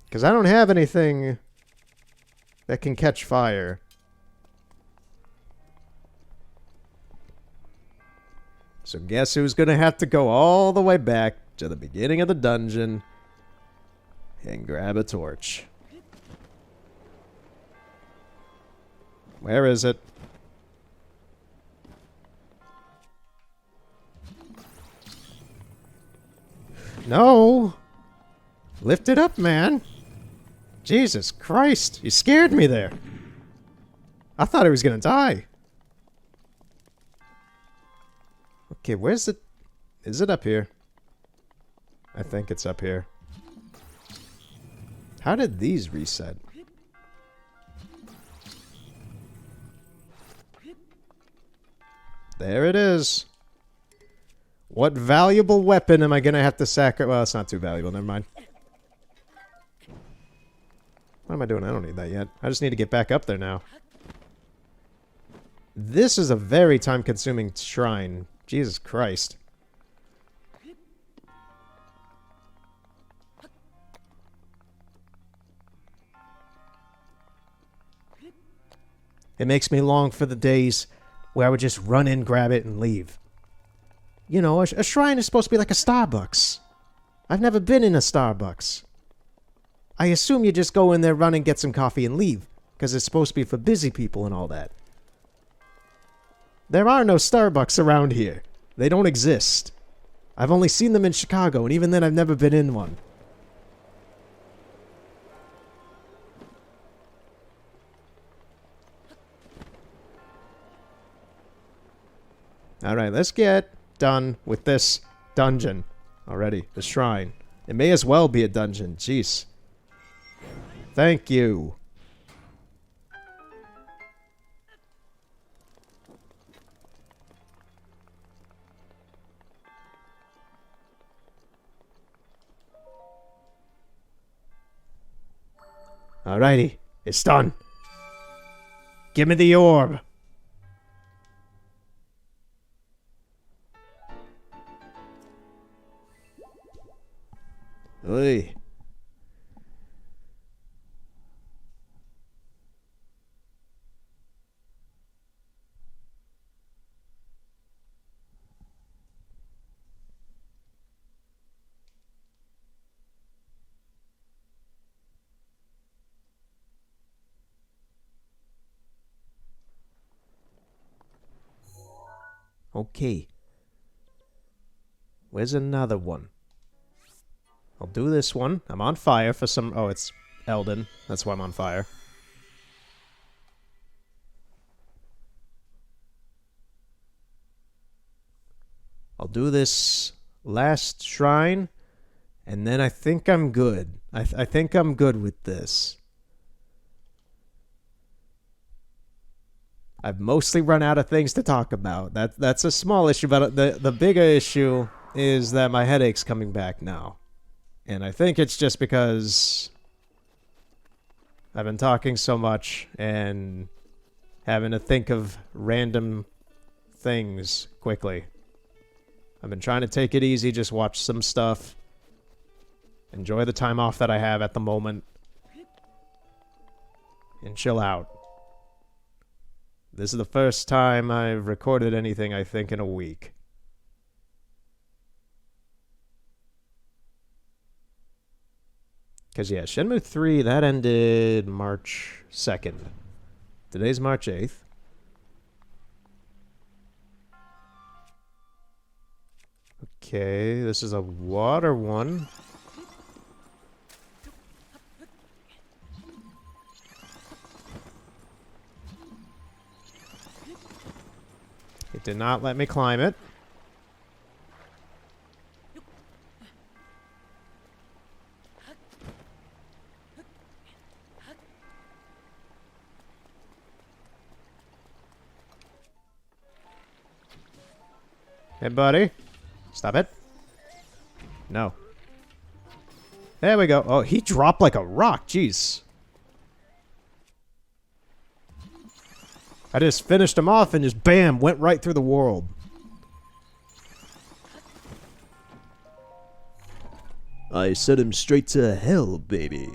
Because I don't have anything that can catch fire. So guess who's going to have to go all the way back to the beginning of the dungeon and grab a torch. Where is it? No! Lift it up, man! Jesus Christ! You scared me there! I thought I was gonna die. Okay, where's it? Is it up here? I think it's up here. How did these reset? There it is. What valuable weapon am I gonna have to sacrifice? Well, it's not too valuable, never mind. What am I doing? I don't need that yet. I just need to get back up there now. This is a very time-consuming shrine. Jesus Christ. It makes me long for the days where I would just run in, grab it, and leave. You know, a shrine is supposed to be like a Starbucks. I've never been in a Starbucks. I assume you just go in there, run and get some coffee and leave, because it's supposed to be for busy people and all that. There are no Starbucks around here. They don't exist. I've only seen them in Chicago, and even then I've never been in one. Alright, let's get done with this dungeon already. The shrine. It may as well be a dungeon. Jeez. Thank you. Alrighty. It's done. Give me the orb. Oy. Okay. Where's another one? I'll do this one. I'm on fire for some... Oh, it's Elden. That's why I'm on fire. I'll do this last shrine, and then I think I'm good. I think I'm good with this. I've mostly run out of things to talk about. That's a small issue, but the bigger issue is that my headache's coming back now. And I think it's just because I've been talking so much and having to think of random things quickly. I've been trying to take it easy, just watch some stuff. Enjoy the time off that I have at the moment. And chill out. This is the first time I've recorded anything, I think, in a week. Because, yeah, Shenmue 3, that ended March 2nd. Today's March 8th. Okay, this is a water one. It did not let me climb it. Hey, buddy. Stop it. No. There we go. Oh, he dropped like a rock. Jeez. I just finished him off and just bam, went right through the world. I sent him straight to hell, baby.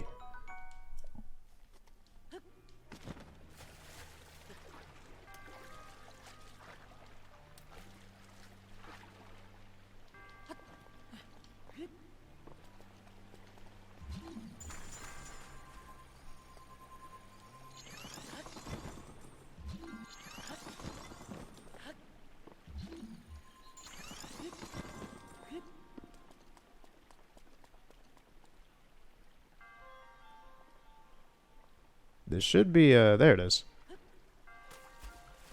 This should be, there it is.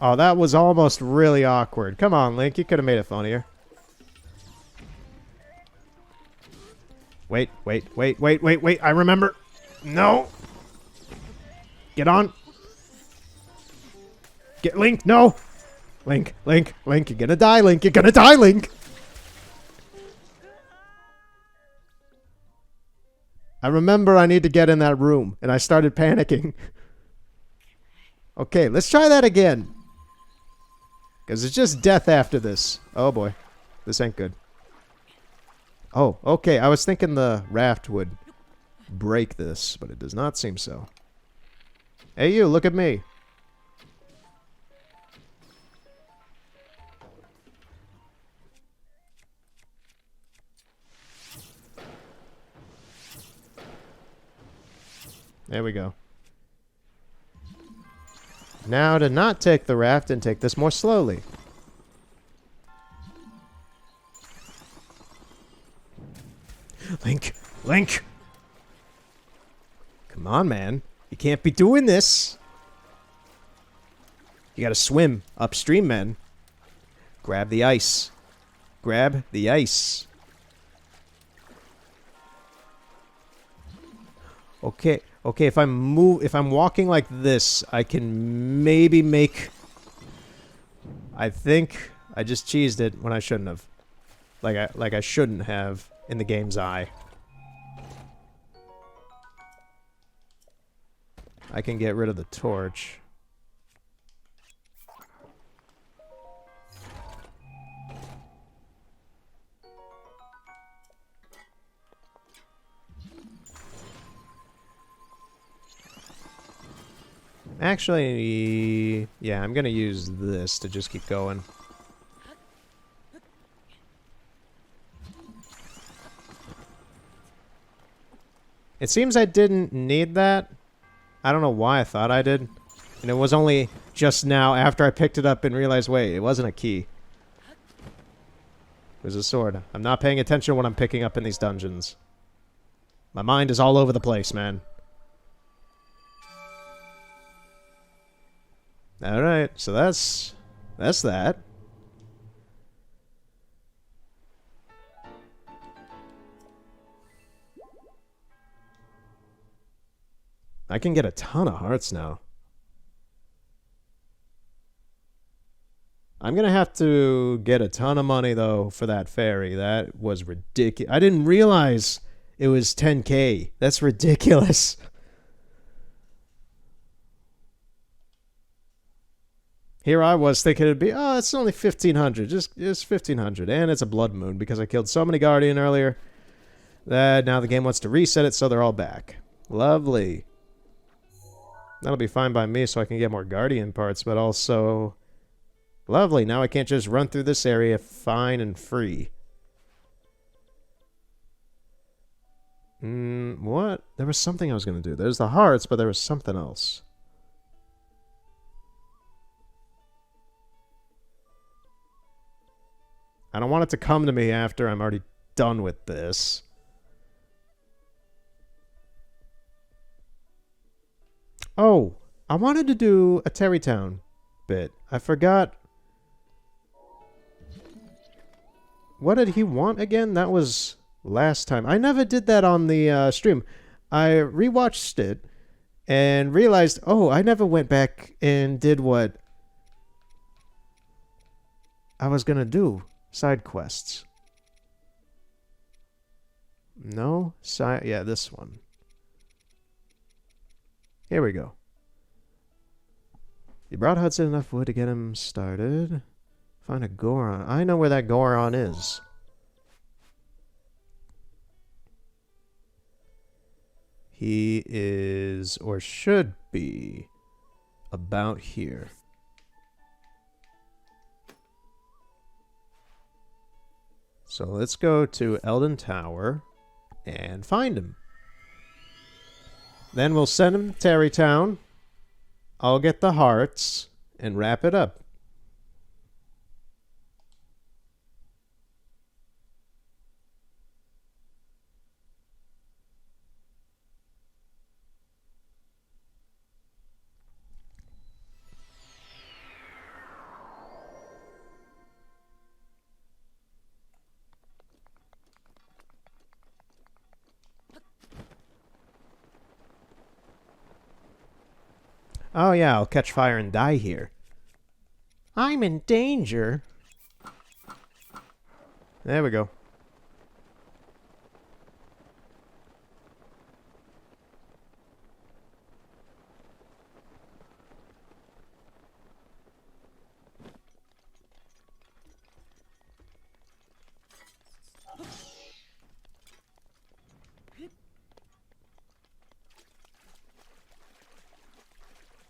Oh, that was almost really awkward. Come on, Link, you could have made it funnier. Wait, I remember. No! Get on! Get Link, no! Link, you're gonna die, Link, you're gonna die, Link! I remember I need to get in that room, and I started panicking. Okay, let's try that again. Because it's just death after this. Oh boy, this ain't good. Oh, okay, I was thinking the raft would break this, but it does not seem so. Hey you, look at me. There we go. Now to not take the raft and take this more slowly. Link! Link! Come on, man. You can't be doing this. You gotta swim upstream, man. Grab the ice. Grab the ice. Okay. Okay, if I'm walking like this, I can maybe make... I think I just cheesed it when I shouldn't have. Like I shouldn't have in the game's eye. I can get rid of the torch. Actually, yeah, I'm gonna use this to just keep going. It seems I didn't need that. I don't know why I thought I did. And it was only just now after I picked it up and realized, wait, it wasn't a key. It was a sword. I'm not paying attention when I'm picking up in these dungeons. My mind is all over the place, man. Alright, so that's that. I can get a ton of hearts now. I'm gonna have to get a ton of money, though, for that fairy. That was ridiculous. I didn't realize it was 10k. That's ridiculous. Here I was thinking it'd be, oh, it's only 1,500. Just 1,500. And it's a blood moon because I killed so many Guardian earlier that now the game wants to reset it, so they're all back. Lovely. That'll be fine by me so I can get more Guardian parts, but also... Lovely. Now I can't just run through this area fine and free. What? There was something I was going to do. There's the hearts, but there was something else. I don't want it to come to me after I'm already done with this. Oh, I wanted to do a Terrytown bit. I forgot. What did he want again? That was last time. I never did that on the stream. I rewatched it and realized, oh, I never went back and did what I was going to do. Side quests. No? Yeah, this one. Here we go. You brought Hudson enough wood to get him started. Find a Goron. I know where that Goron is. He is, or should be, about here. So let's go to Eldon Tower and find him. Then we'll send him to Terrytown. I'll get the hearts and wrap it up. Oh yeah, I'll catch fire and die here. I'm in danger. There we go.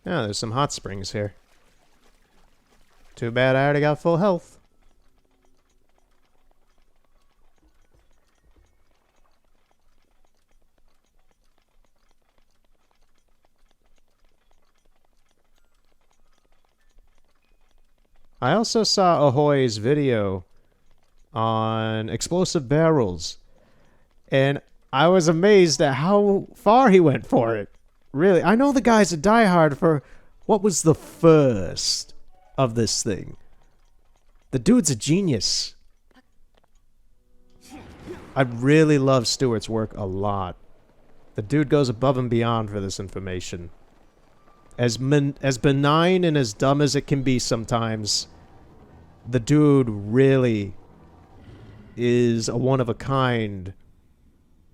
Oh, there's some hot springs here. Too bad I already got full health. I also saw Ahoy's video on explosive barrels, and I was amazed at how far he went for it. Really, I know the guy's a diehard for what was the first of this thing. The dude's a genius. I really love Stewart's work a lot. The dude goes above and beyond for this information. As benign and as dumb as it can be sometimes, the dude really is a one-of-a-kind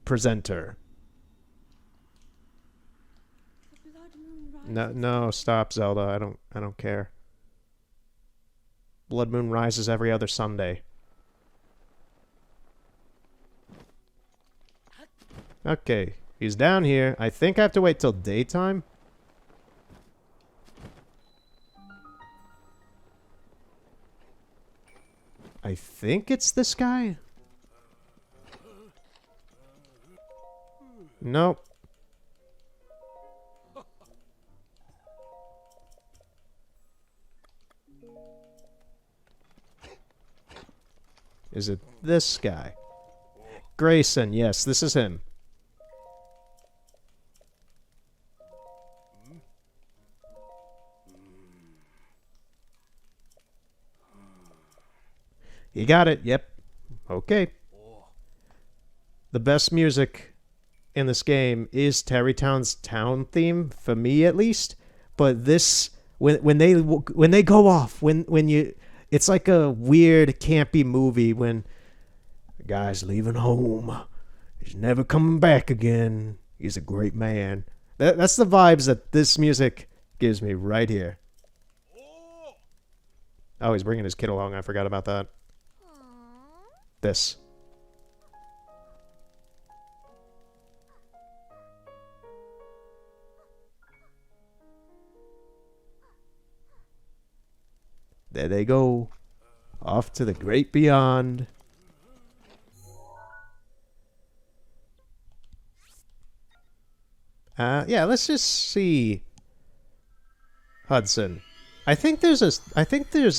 presenter. No, stop, Zelda. I don't care. Blood moon rises every other Sunday. Okay, he's down here. I think I have to wait till daytime. I think it's this guy. Nope. Is it this guy? Grayson, yes, this is him. You got it, yep. Okay. The best music in this game is Terrytown's town theme, for me at least. But this, when they go off, when you... It's like a weird, campy movie when the guy's leaving home. He's never coming back again. He's a great man. That's the vibes that this music gives me right here. Oh, he's bringing his kid along. I forgot about that. This. There they go. Off to the great beyond. Yeah, let's just see. Hudson. I think there's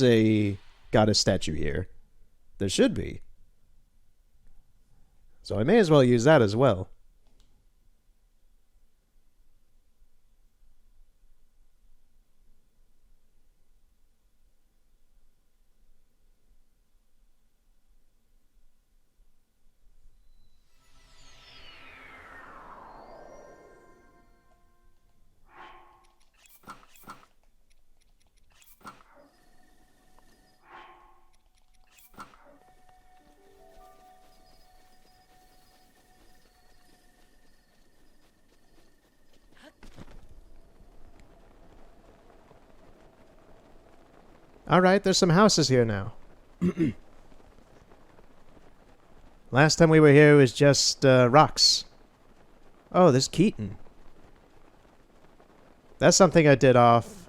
a goddess statue here. There should be. So I may as well use that as well. Alright, there's some houses here now. Last time we were here, it was just rocks. Oh, this Keaton. That's something I did off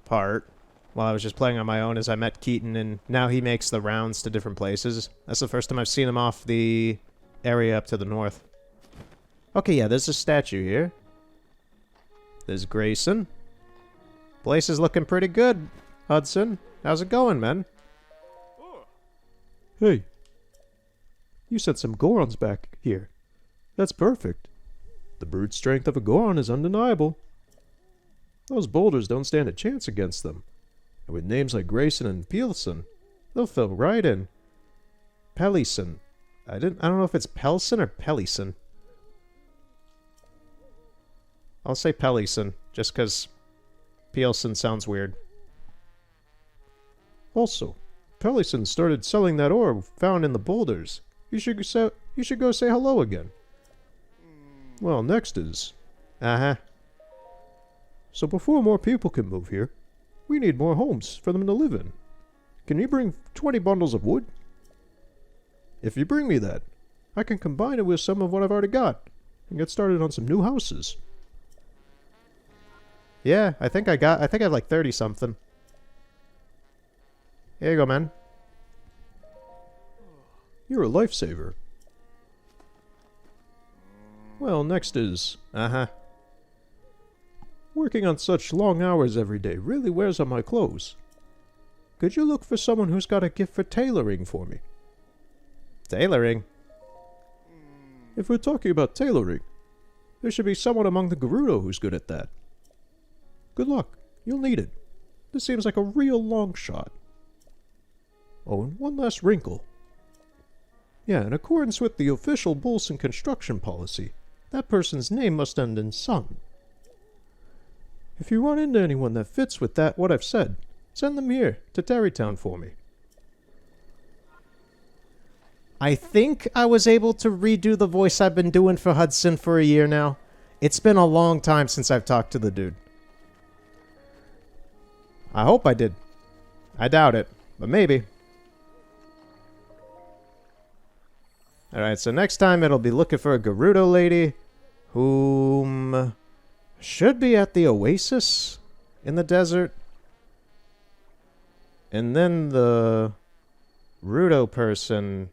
part while I was just playing on my own, as I met Keaton, and now he makes the rounds to different places. That's the first time I've seen him off the area up to the north. Okay, yeah, there's a statue here. There's Grayson. Place is looking pretty good, Hudson. How's it going, man? Hey, you sent some Gorons back here. That's perfect. The brute strength of a Goron is undeniable. Those boulders don't stand a chance against them. And with names like Grayson and Peelson, they'll fill right in. Pelison. I don't know if it's Pelson or Pelison. I'll say Pelison, just because Peelson sounds weird. Also, Pelison started selling that ore found in the boulders. You should go say hello again. Well, next is... Uh-huh. So before more people can move here, we need more homes for them to live in. Can you bring 20 bundles of wood? If you bring me that, I can combine it with some of what I've already got and get started on some new houses. Yeah, I think I have like 30 something. Here you go, man. You're a lifesaver. Well, next is... Uh-huh. Working on such long hours every day really wears on my clothes. Could you look for someone who's got a gift for tailoring for me? Tailoring? If we're talking about tailoring, there should be someone among the Gerudo who's good at that. Good luck. You'll need it. This seems like a real long shot. Oh, and one last wrinkle. Yeah, in accordance with the official Bolson construction policy, that person's name must end in son. If you run into anyone that fits with what I've said, send them here to Terrytown for me. I think I was able to redo the voice I've been doing for Hudson for a year now. It's been a long time since I've talked to the dude. I hope I did. I doubt it, but maybe. Alright, so next time it'll be looking for a Gerudo lady, whom should be at the oasis in the desert. And then the Rudo person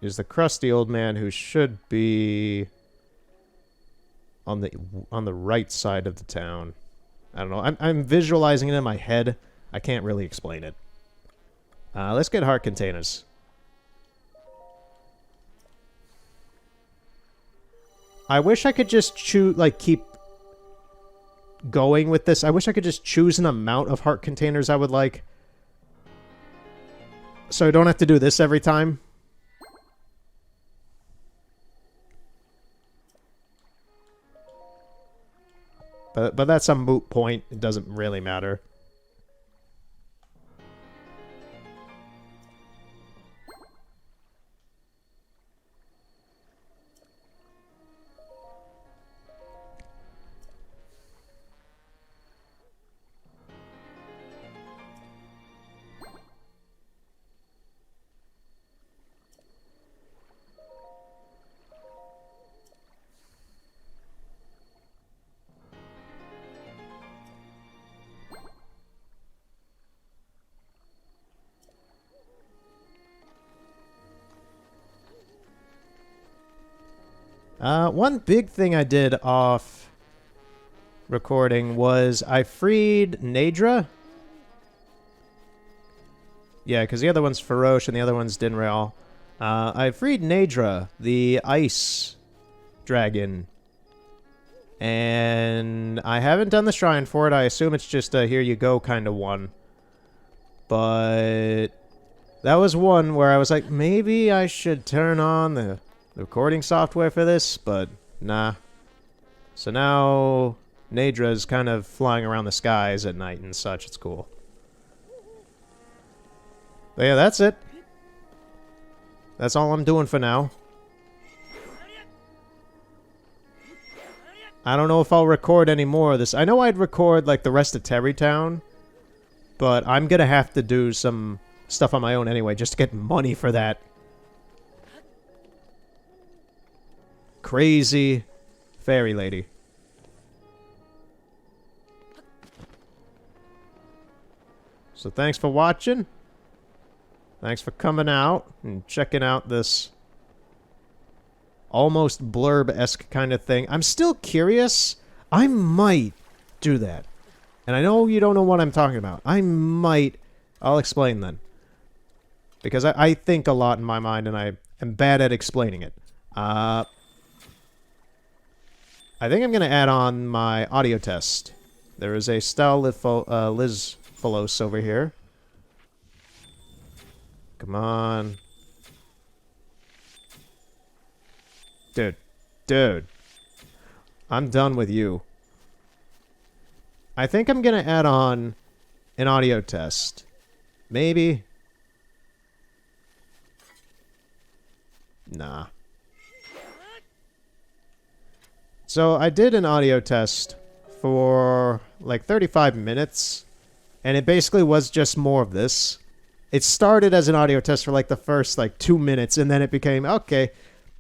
is the crusty old man who should be on the right side of the town. I don't know. I'm visualizing it in my head. I can't really explain it. Let's get heart containers. I wish I could just choose, like, keep going with this. I wish I could just choose an amount of heart containers I would like. So I don't have to do this every time. But that's a moot point. It doesn't really matter. One big thing I did off recording was I freed Nadra. Yeah, because the other one's Feroce and the other one's Dinraal. I freed Nadra, the ice dragon. And I haven't done the shrine for it. I assume it's just a here you go kind of one. But that was one where I was like, maybe I should turn on the recording software for this, but nah. So now Nadra's kind of flying around the skies at night and such. It's cool. But yeah, that's it. That's all I'm doing for now. I don't know if I'll record any more of this. I know I'd record like the rest of Terrytown, but I'm gonna have to do some stuff on my own anyway, just to get money for that. crazy fairy lady. So thanks for watching. Thanks for coming out and checking out this almost blurb-esque kind of thing. I'm still curious. I might do that. And I know you don't know what I'm talking about. I'll explain then. Because I think a lot in my mind, and I am bad at explaining it. I think I'm going to add on my audio test. There is a Stal Liz Folos over here. Come on. Dude. I'm done with you. I think I'm going to add on an audio test. Maybe. Nah. So I did an audio test for like 35 minutes, and it basically was just more of this. It started as an audio test for like the first like 2 minutes, and then it became, okay,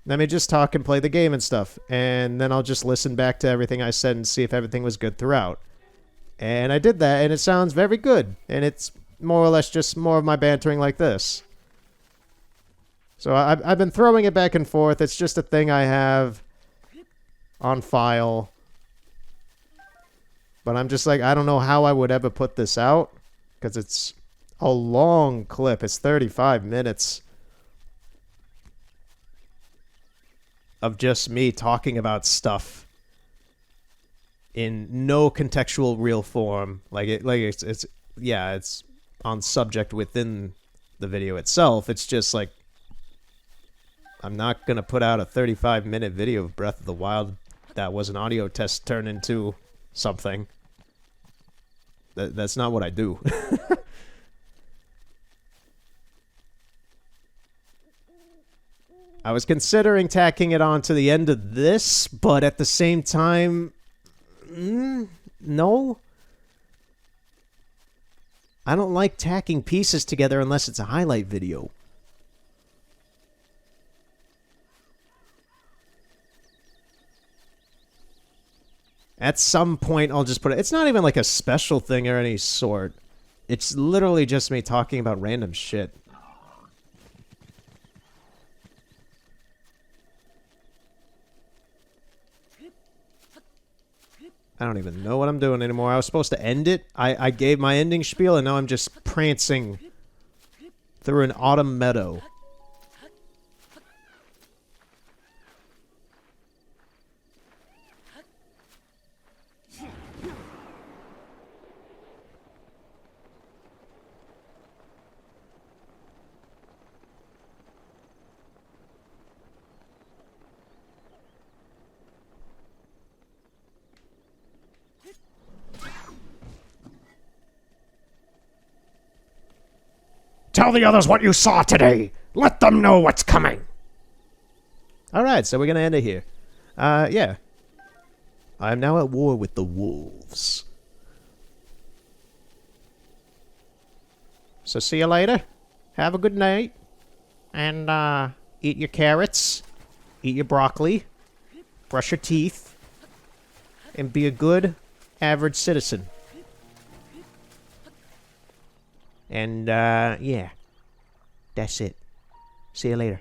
let me just talk and play the game and stuff, and then I'll just listen back to everything I said and see if everything was good throughout. And I did that, and it sounds very good, and it's more or less just more of my bantering like this. So I've been throwing it back and forth. It's just a thing I have on file. But I'm just like, I don't know how I would ever put this out, because it's a long clip. It's 35 minutes of just me talking about stuff in no contextual real form. It's on subject within the video itself. It's just like, I'm not going to put out a 35-minute video of Breath of the Wild that was an audio test turned into something. That's not what I do. I was considering tacking it on to the end of this, but at the same time, no. I don't like tacking pieces together unless it's a highlight video. At some point, I'll just put it... It's not even like a special thing or any sort. It's literally just me talking about random shit. I don't even know what I'm doing anymore. I was supposed to end it. I gave my ending spiel, and now I'm just prancing through an autumn meadow. Tell the others what you saw today. Let them know what's coming. Alright, so we're gonna end it here. Yeah. I am now at war with the wolves. So see you later. Have a good night. And, eat your carrots. Eat your broccoli. Brush your teeth. And be a good, average citizen. And, yeah. That's it. See you later.